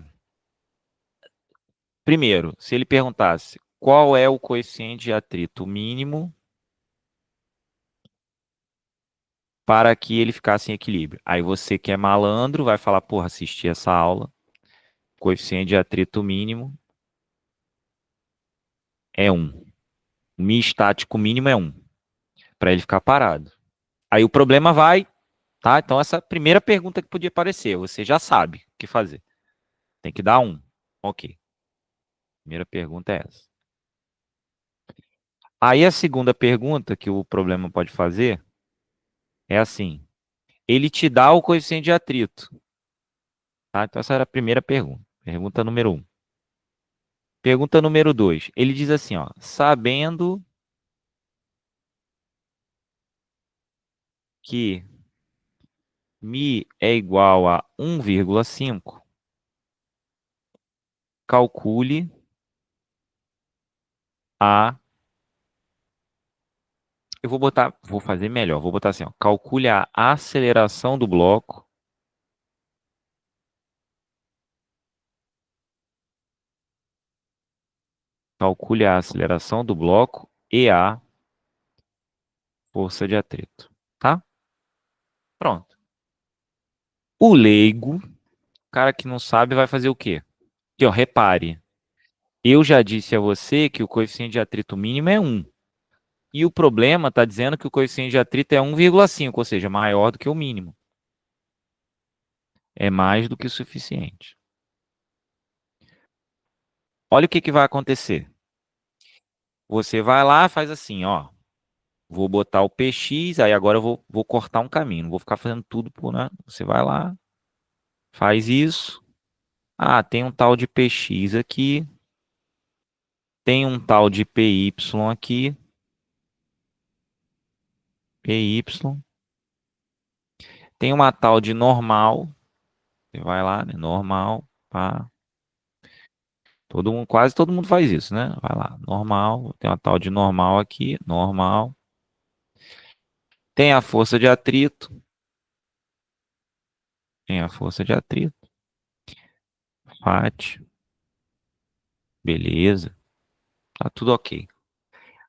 Primeiro, se ele perguntasse qual é o coeficiente de atrito mínimo para que ele ficasse em equilíbrio. Aí você que é malandro vai falar, porra, assisti essa aula, coeficiente de atrito mínimo é 1. O mi estático mínimo é 1, para ele ficar parado. Aí o problema vai, tá? Então essa primeira pergunta que podia aparecer, você já sabe o que fazer. Tem que dar 1. Ok. Primeira pergunta é essa. Aí a segunda pergunta que o problema pode fazer é assim: ele te dá o coeficiente de atrito, tá? Então essa era a primeira pergunta. Pergunta número 1. Pergunta número 2. Ele diz assim, ó: sabendo que mi é igual a 1,5, calcule a. Eu vou fazer melhor. Vou botar assim, ó: calcule a aceleração do bloco e a força de atrito, tá? Pronto. O leigo, o cara que não sabe, vai fazer o quê? Aqui, ó, repare. Eu já disse a você que o coeficiente de atrito mínimo é 1. E o problema está dizendo que o coeficiente de atrito é 1,5, ou seja, maior do que o mínimo. É mais do que o suficiente. Olha o que que vai acontecer. Você vai lá, faz assim, ó. Vou botar o PX, aí agora eu vou cortar um caminho. Não vou ficar fazendo tudo por, né? Você vai lá, faz isso. Ah, tem um tal de PX aqui. Tem um tal de PY aqui. PY. Tem uma tal de normal. Você vai lá, né? Normal. Pá. Quase todo mundo faz isso, né? Vai lá, normal. Tem uma tal de normal aqui. Normal. Tem a força de atrito. Tem a força de atrito. FAT. Beleza. Tá tudo ok.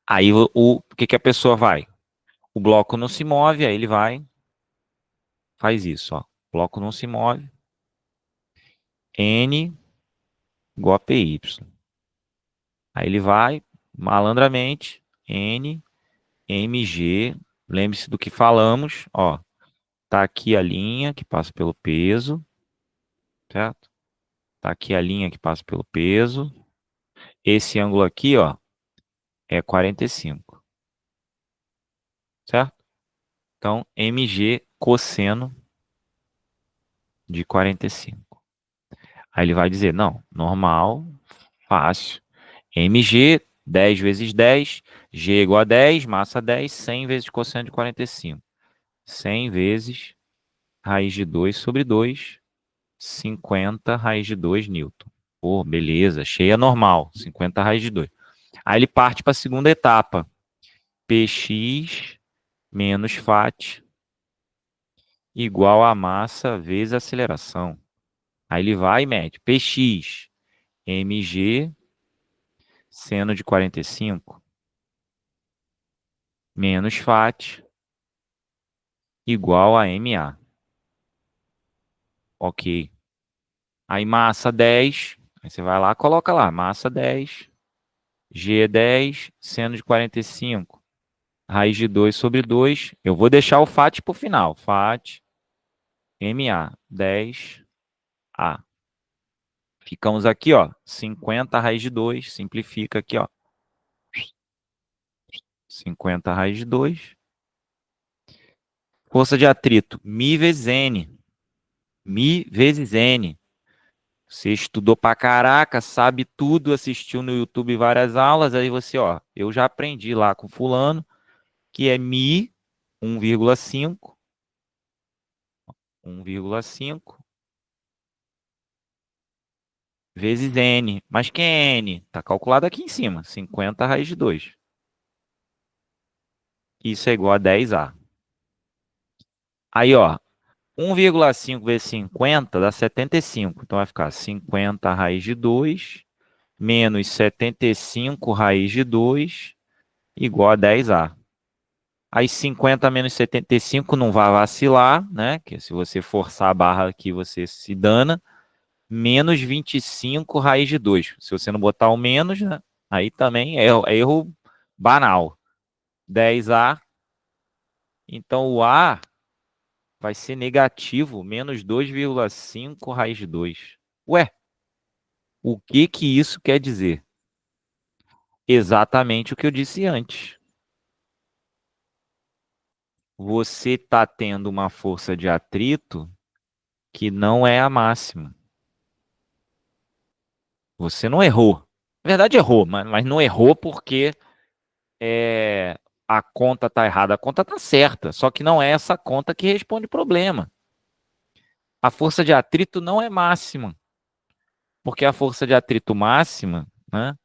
Aí o que que a pessoa vai? O bloco não se move, aí ele vai, faz isso, ó. O bloco não se move. N igual a PY. Aí ele vai, malandramente, N mg, lembre-se do que falamos, ó, tá aqui a linha que passa pelo peso, certo? Tá aqui a linha que passa pelo peso. Esse ângulo aqui, ó, é 45, certo? Então, mg cosseno de 45. Aí ele vai dizer, não, normal, fácil. mg, 10 vezes 10, g igual a 10, massa 10, 100 vezes cosseno de 45. 100 vezes raiz de 2 sobre 2, 50 raiz de 2 newton. Pô, beleza, cheia normal, 50 raiz de 2. Aí ele parte para a segunda etapa. Px menos fat igual a massa vezes a aceleração. Aí ele vai e mede. Px, mg, seno de 45, menos fat, igual a ma. Ok. Aí massa 10, aí você vai lá, coloca lá, massa 10, g é 10, seno de 45, raiz de 2 sobre 2. Eu vou deixar o fat para o final. Fat, ma, 10a. Ficamos aqui, ó, 50 raiz de 2, simplifica aqui, ó. 50 raiz de 2. Força de atrito, mi vezes n. Mi vezes n. Você estudou pra caraca, sabe tudo, assistiu no YouTube várias aulas, aí você, ó, eu já aprendi lá com fulano, que é mi 1,5, 1,5 vezes n. Mas quem é n? Tá calculado aqui em cima, 50 raiz de 2. Isso é igual a 10a. Aí, ó, 1,5 vezes 50 dá 75. Então vai ficar 50 raiz de 2 menos 75 raiz de 2 igual a 10a. Aí 50 menos 75 não vai vacilar, né? Que se você forçar a barra aqui, você se dana. Menos 25 raiz de 2. Se você não botar o menos, né? Aí também é erro banal. 10a. Então o A vai ser negativo, menos 2,5 raiz de 2. Ué, o que que isso quer dizer? Exatamente o que eu disse antes. Você está tendo uma força de atrito que não é a máxima. Você não errou. Na verdade, errou, mas não errou porque a conta está errada. A conta está certa, só que não é essa conta que responde o problema. A força de atrito não é máxima, porque a força de atrito máxima, né,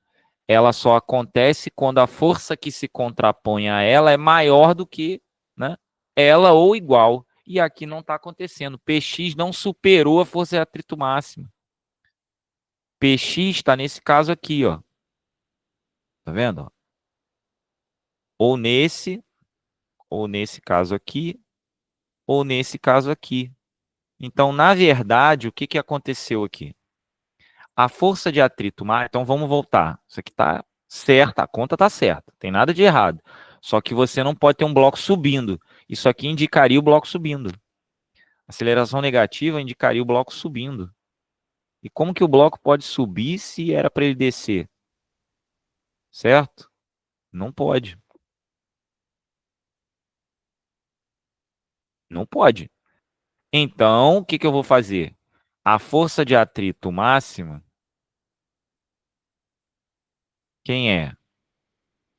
ela só acontece quando a força que se contrapõe a ela é maior do que, né, ela ou igual. E aqui não está acontecendo. Px não superou a força de atrito máxima. Px está nesse caso aqui, ó. Tá vendo? Ou nesse caso aqui, ou nesse caso aqui. Então, na verdade, o que que aconteceu aqui? A força de atrito máxima. Então, vamos voltar. Isso aqui está certo, a conta está certa, não tem nada de errado. Só que você não pode ter um bloco subindo. Isso aqui indicaria o bloco subindo. Aceleração negativa indicaria o bloco subindo. E como que o bloco pode subir se era para ele descer? Certo? Não pode. Não pode. Então, o que que eu vou fazer? A força de atrito máxima, quem é?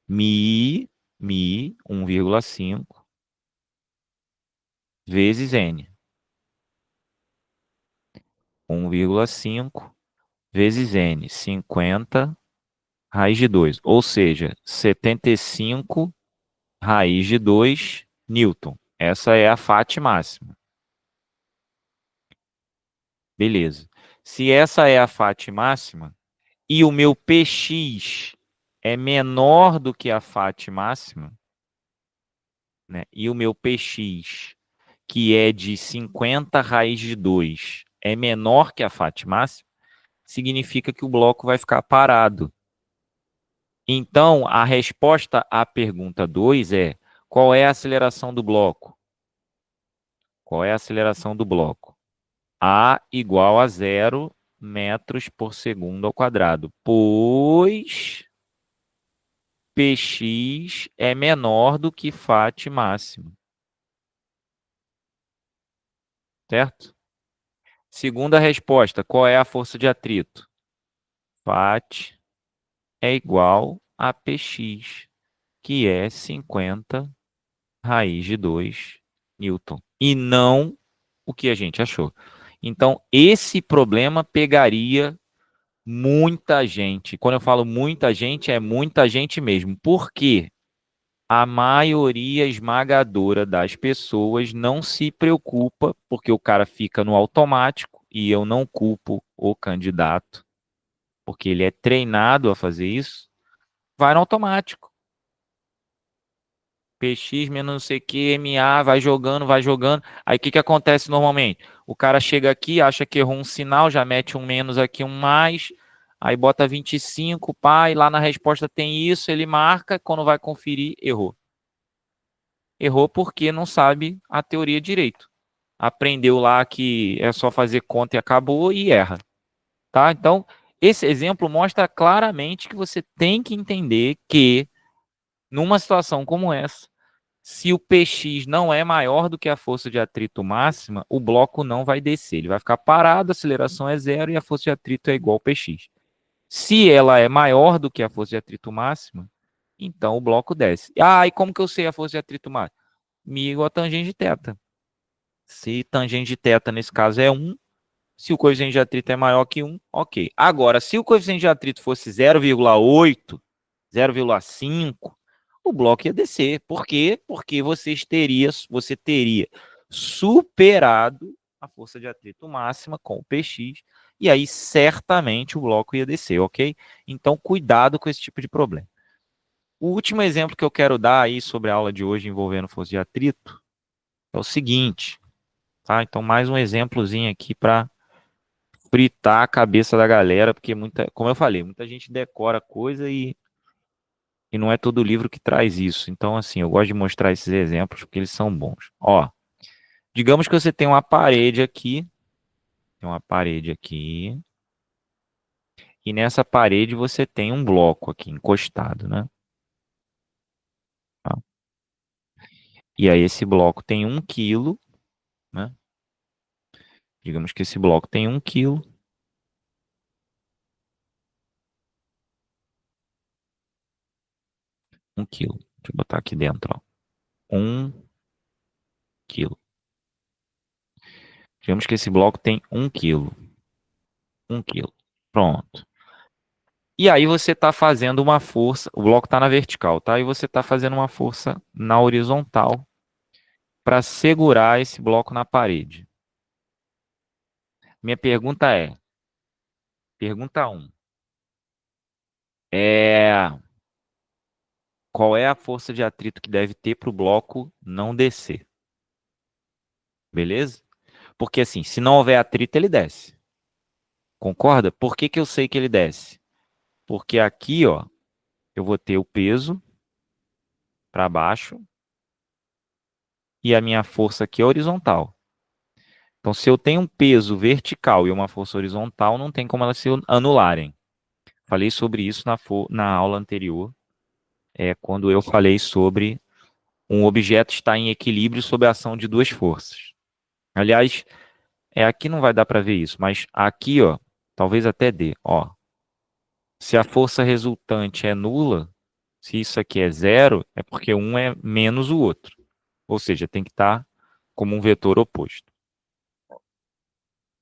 Mi 1,5 vezes N. 1,5 vezes N, 50 raiz de 2, ou seja, 75 raiz de 2 Newton. Essa é a FAT máxima. Beleza. Se essa é a FAT máxima e o meu Px é menor do que a FAT máxima, né? E o meu Px, que é de 50 raiz de 2, é menor que a FAT máxima, significa que o bloco vai ficar parado. Então, a resposta à pergunta 2 é: qual é a aceleração do bloco? Qual é a aceleração do bloco? A igual a 0 metros por segundo ao quadrado, pois Px é menor do que Fat máximo, certo? Segunda resposta, qual é a força de atrito? Fat é igual a Px, que é 50 raiz de 2 Newton, e não o que a gente achou. Então, esse problema pegaria muita gente. Quando eu falo muita gente, é muita gente mesmo. Por quê? A maioria esmagadora das pessoas não se preocupa, porque o cara fica no automático, e eu não culpo o candidato, porque ele é treinado a fazer isso, vai no automático. PX menos não sei o que, MA, vai jogando, vai jogando. Aí o que que acontece normalmente? O cara chega aqui, acha que errou um sinal, já mete um menos aqui, um mais, aí bota 25, pá, e lá na resposta tem isso, ele marca, quando vai conferir, errou. Errou porque não sabe a teoria direito. Aprendeu lá que é só fazer conta e acabou e erra, tá? Então, esse exemplo mostra claramente que você tem que entender que numa situação como essa, se o Px não é maior do que a força de atrito máxima, o bloco não vai descer. Ele vai ficar parado, a aceleração é zero e a força de atrito é igual ao Px. Se ela é maior do que a força de atrito máxima, então o bloco desce. Ah, e como que eu sei a força de atrito máxima? Mi igual a tangente de θ. Se tangente de θ nesse caso é 1, se o coeficiente de atrito é maior que 1, ok. Agora, se o coeficiente de atrito fosse 0,8, 0,5, o bloco ia descer. Por quê? Porque você teria superado a força de atrito máxima com o Px, e aí certamente o bloco ia descer, ok? Então, cuidado com esse tipo de problema. O último exemplo que eu quero dar aí sobre a aula de hoje envolvendo força de atrito é o seguinte, tá? Então, mais um exemplozinho aqui para fritar a cabeça da galera, porque como eu falei, muita gente decora coisa e não é todo livro que traz isso. Então, assim, eu gosto de mostrar esses exemplos porque eles são bons. Ó, digamos que você tem uma parede aqui, e nessa parede você tem um bloco aqui encostado, né? Tá? E aí esse bloco tem 1 quilo, né? Digamos que esse bloco tem 1 quilo. 1 quilo. Deixa eu botar aqui dentro, ó. 1 quilo. Digamos que esse bloco tem 1 quilo. 1 quilo. Pronto. E aí você está fazendo uma força, o bloco está na vertical, tá? E você está fazendo uma força na horizontal para segurar esse bloco na parede. Minha pergunta 1, é, qual é a força de atrito que deve ter para o bloco não descer? Beleza? Porque assim, se não houver atrito, ele desce. Concorda? Por que que eu sei que ele desce? Porque aqui, ó, eu vou ter o peso para baixo e a minha força aqui é horizontal. Então, se eu tenho um peso vertical e uma força horizontal, não tem como elas se anularem. Falei sobre isso na aula anterior, quando eu falei sobre um objeto estar em equilíbrio sob a ação de duas forças. Aliás, aqui não vai dar para ver isso, mas aqui, ó, talvez até dê. Ó, se a força resultante é nula, se isso aqui é zero, é porque um é menos o outro. Ou seja, tem que estar como um vetor oposto.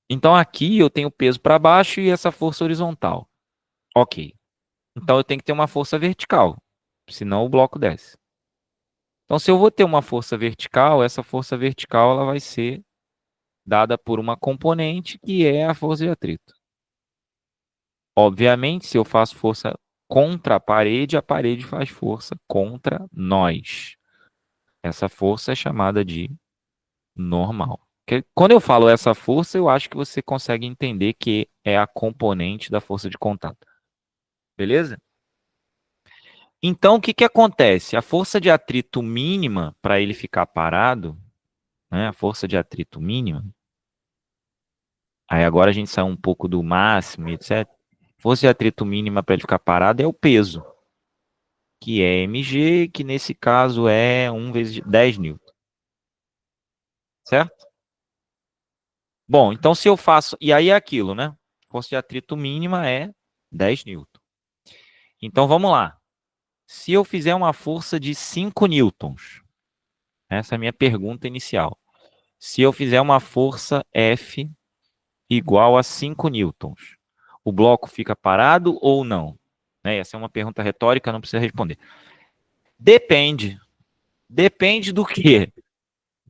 Então aqui eu tenho peso para baixo e essa força horizontal. Ok. Então eu tenho que ter uma força vertical, senão o bloco desce. Então se eu vou ter uma força vertical, essa força vertical ela vai ser dada por uma componente que é a força de atrito. Obviamente, se eu faço força contra a parede faz força contra nós. Essa força é chamada de normal. Quando eu falo essa força, eu acho que você consegue entender que é a componente da força de contato. Beleza? Então, o que acontece? A força de atrito mínima, para ele ficar parado, né, a força de atrito mínima, aí agora a gente sai um pouco do máximo, etc. Força de atrito mínima para ele ficar parado é o peso, que é mg, que nesse caso é 1 vezes 10 newton, certo? Bom, então se eu faço... E aí é aquilo, né? Força de atrito mínima é 10 newton. Então vamos lá. Se eu fizer uma força de 5 newtons, essa é a minha pergunta inicial. Se eu fizer uma força F igual a 5 newtons, o bloco fica parado ou não? Né? Essa é uma pergunta retórica, não precisa responder. Depende. Depende do quê?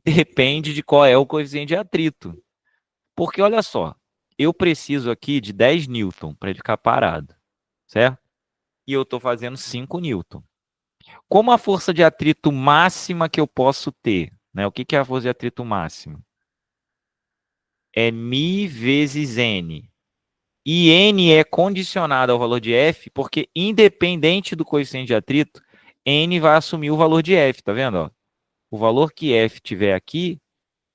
Depende de qual é o coeficiente de atrito. Porque, olha só, eu preciso aqui de 10 newton para ele ficar parado, certo? E eu estou fazendo 5 newton. Como a força de atrito máxima que eu posso ter, né? O que é a força de atrito máxima? É μ vezes N. E N é condicionado ao valor de F, porque independente do coeficiente de atrito, N vai assumir o valor de F, tá vendo? Ó? O valor que F tiver aqui,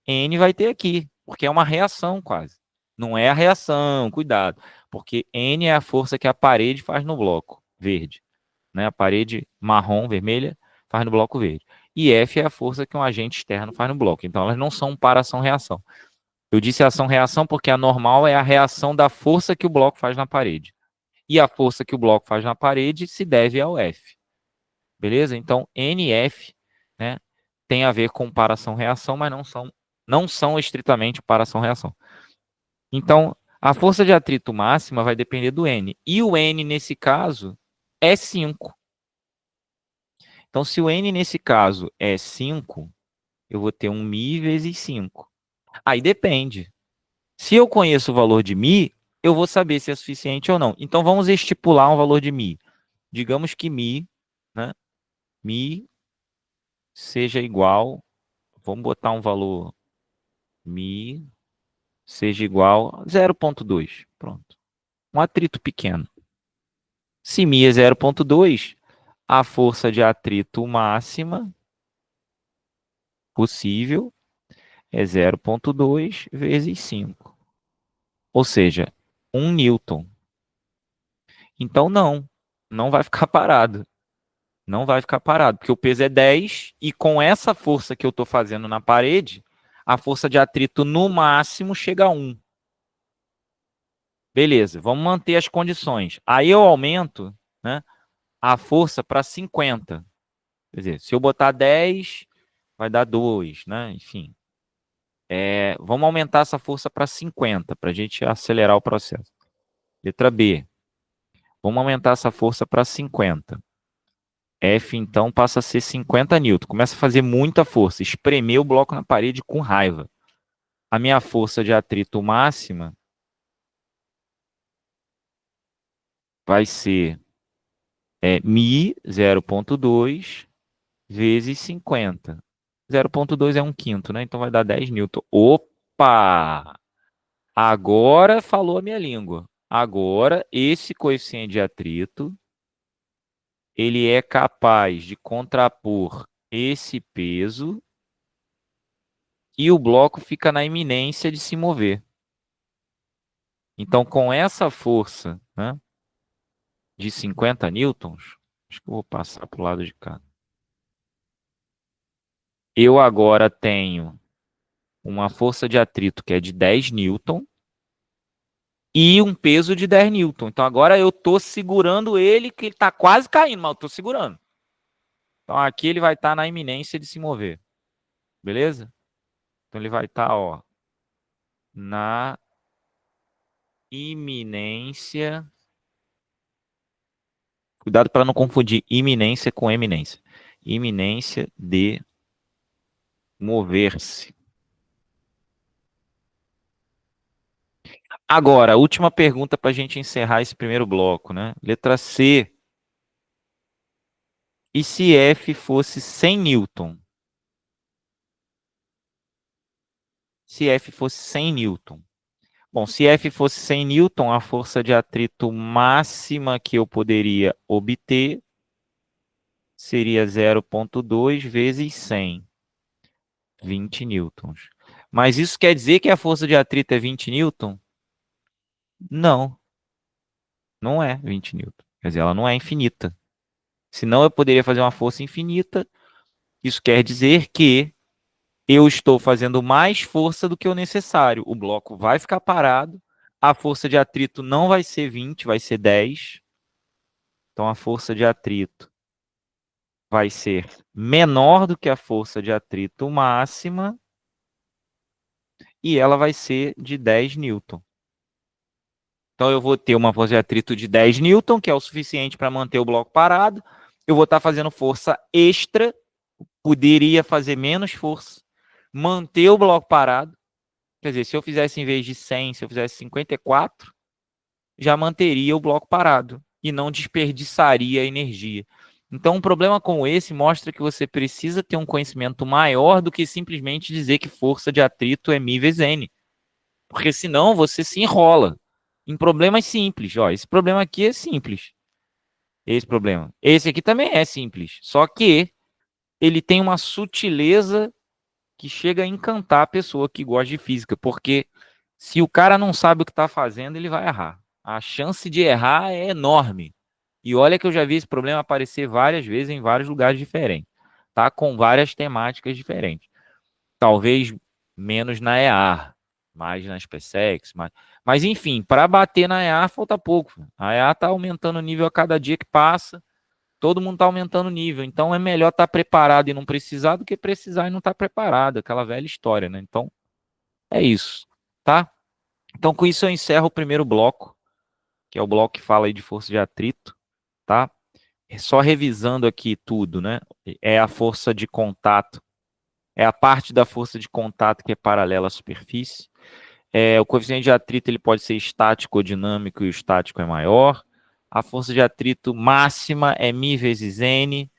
N vai ter aqui, porque é uma reação quase. Não é a reação, cuidado, porque N é a força que a parede faz no bloco verde, né? A parede marrom, vermelha, faz no bloco verde. E F é a força que um agente externo faz no bloco. Então, elas não são para ação-reação. Eu disse ação-reação porque a normal é a reação da força que o bloco faz na parede. E a força que o bloco faz na parede se deve ao F. Beleza? Então, NF, né, tem a ver com paração-reação, mas não são estritamente paração-reação. Então, a força de atrito máxima vai depender do N. E o N, nesse caso, é 5. Então, se o N, nesse caso, é 5, eu vou ter um μ vezes 5. Aí depende. Se eu conheço o valor de μ, eu vou saber se é suficiente ou não. Então, vamos estipular um valor de μ. Digamos que μ, né, μ seja igual, vamos botar um valor μ seja igual a 0,2. Pronto. Um atrito pequeno. Se μ é 0,2, a força de atrito máxima possível é 0,2 vezes 5. Ou seja, 1 newton. Então, não vai ficar parado. Não vai ficar parado, porque o peso é 10 e com essa força que eu estou fazendo na parede, a força de atrito no máximo chega a 1. Beleza, vamos manter as condições. Aí eu aumento, né, a força para 50. Quer dizer, se eu botar 10, vai dar 2, né? Enfim. Vamos aumentar essa força para 50, para a gente acelerar o processo. Letra B. Vamos aumentar essa força para 50. F, então, passa a ser 50 newton. Começa a fazer muita força. Espremer o bloco na parede com raiva. A minha força de atrito máxima vai ser μ 0,2 vezes 50. 0,2 é 1/5, né? Então vai dar 10 newton. Opa! Agora falou a minha língua. Agora, esse coeficiente de atrito, ele é capaz de contrapor esse peso e o bloco fica na iminência de se mover. Então, com essa força, né, de 50 newtons, acho que eu vou passar para o lado de cá. Eu agora tenho uma força de atrito que é de 10 newton e um peso de 10 newton. Então, agora eu estou segurando ele, que ele está quase caindo, mas eu estou segurando. Então, aqui ele vai estar na iminência de se mover. Beleza? Então, ele vai estar, ó, na iminência. Cuidado para não confundir iminência com eminência. Iminência de mover-se. Agora, última pergunta para a gente encerrar esse primeiro bloco, né? Letra C. E se F fosse 100 newton? Se F fosse 100 newton. Bom, se F fosse 100 newton, a força de atrito máxima que eu poderia obter seria 0,2 vezes 100, 20 newtons. Mas isso quer dizer que a força de atrito é 20 newton? Não, não é 20 newton. Quer dizer, ela não é infinita. Senão eu poderia fazer uma força infinita. Isso quer dizer que eu estou fazendo mais força do que o necessário. O bloco vai ficar parado, a força de atrito não vai ser 20, vai ser 10. Então a força de atrito vai ser menor do que a força de atrito máxima e ela vai ser de 10 newton. Então eu vou ter uma força de atrito de 10 newton, que é o suficiente para manter o bloco parado. Eu vou estar fazendo força extra, poderia fazer menos força, manter o bloco parado. Quer dizer, se eu fizesse em vez de 100, se eu fizesse 54, já manteria o bloco parado e não desperdiçaria energia. Então, um problema como esse mostra que você precisa ter um conhecimento maior do que simplesmente dizer que força de atrito é μ vezes N. Porque senão você se enrola em problemas simples. Ó, esse problema aqui é simples. Esse problema. Esse aqui também é simples. Só que ele tem uma sutileza que chega a encantar a pessoa que gosta de física. Porque se o cara não sabe o que está fazendo, ele vai errar. A chance de errar é enorme. E olha que eu já vi esse problema aparecer várias vezes em vários lugares diferentes, tá? Com várias temáticas diferentes. Talvez menos na EAR, mais na SpaceX, mas enfim, para bater na EAR falta pouco. A EAR está aumentando o nível a cada dia que passa, todo mundo está aumentando o nível, então é melhor estar preparado e não precisar do que precisar e não estar preparado, aquela velha história, né? Então, é isso, tá? Então, com isso eu encerro o primeiro bloco, que é o bloco que fala aí de força de atrito, tá? Só revisando aqui tudo, né? É a força de contato, é a parte da força de contato que é paralela à superfície. O coeficiente de atrito ele pode ser estático ou dinâmico e o estático é maior. A força de atrito máxima é μ vezes N.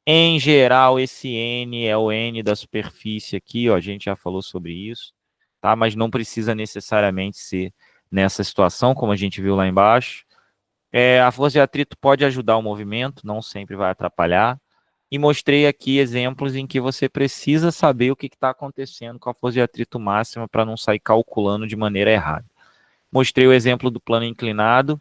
Em geral, esse N é o N da superfície aqui, ó, a gente já falou sobre isso, tá? Mas não precisa necessariamente ser nessa situação, como a gente viu lá embaixo. A força de atrito pode ajudar o movimento, não sempre vai atrapalhar. E mostrei aqui exemplos em que você precisa saber o que está acontecendo com a força de atrito máxima para não sair calculando de maneira errada. Mostrei o exemplo do plano inclinado.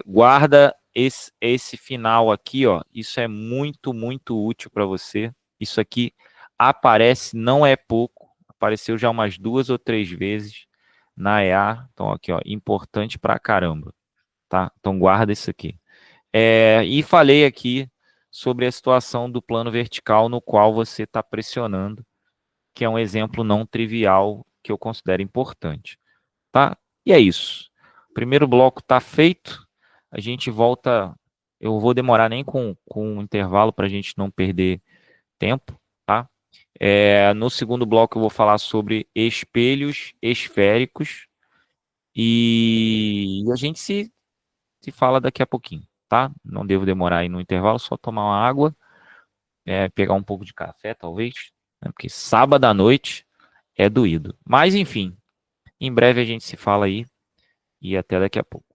Guarda esse final aqui, ó. Isso é muito, muito útil para você. Isso aqui aparece, não é pouco. Apareceu já umas 2 ou 3 vezes na EA. Então, aqui, ó, importante para caramba, tá? Então, guarda isso aqui. E falei aqui sobre a situação do plano vertical no qual você está pressionando, que é um exemplo não trivial que eu considero importante, tá? E é isso. O primeiro bloco está feito. A gente volta. Eu vou demorar nem com um intervalo para a gente não perder tempo, tá? No segundo bloco eu vou falar sobre espelhos esféricos e a gente se fala daqui a pouquinho, tá? Não devo demorar aí no intervalo, só tomar uma água, pegar um pouco de café, talvez, né? Porque sábado à noite é doído. Mas, enfim, em breve a gente se fala aí e até daqui a pouco.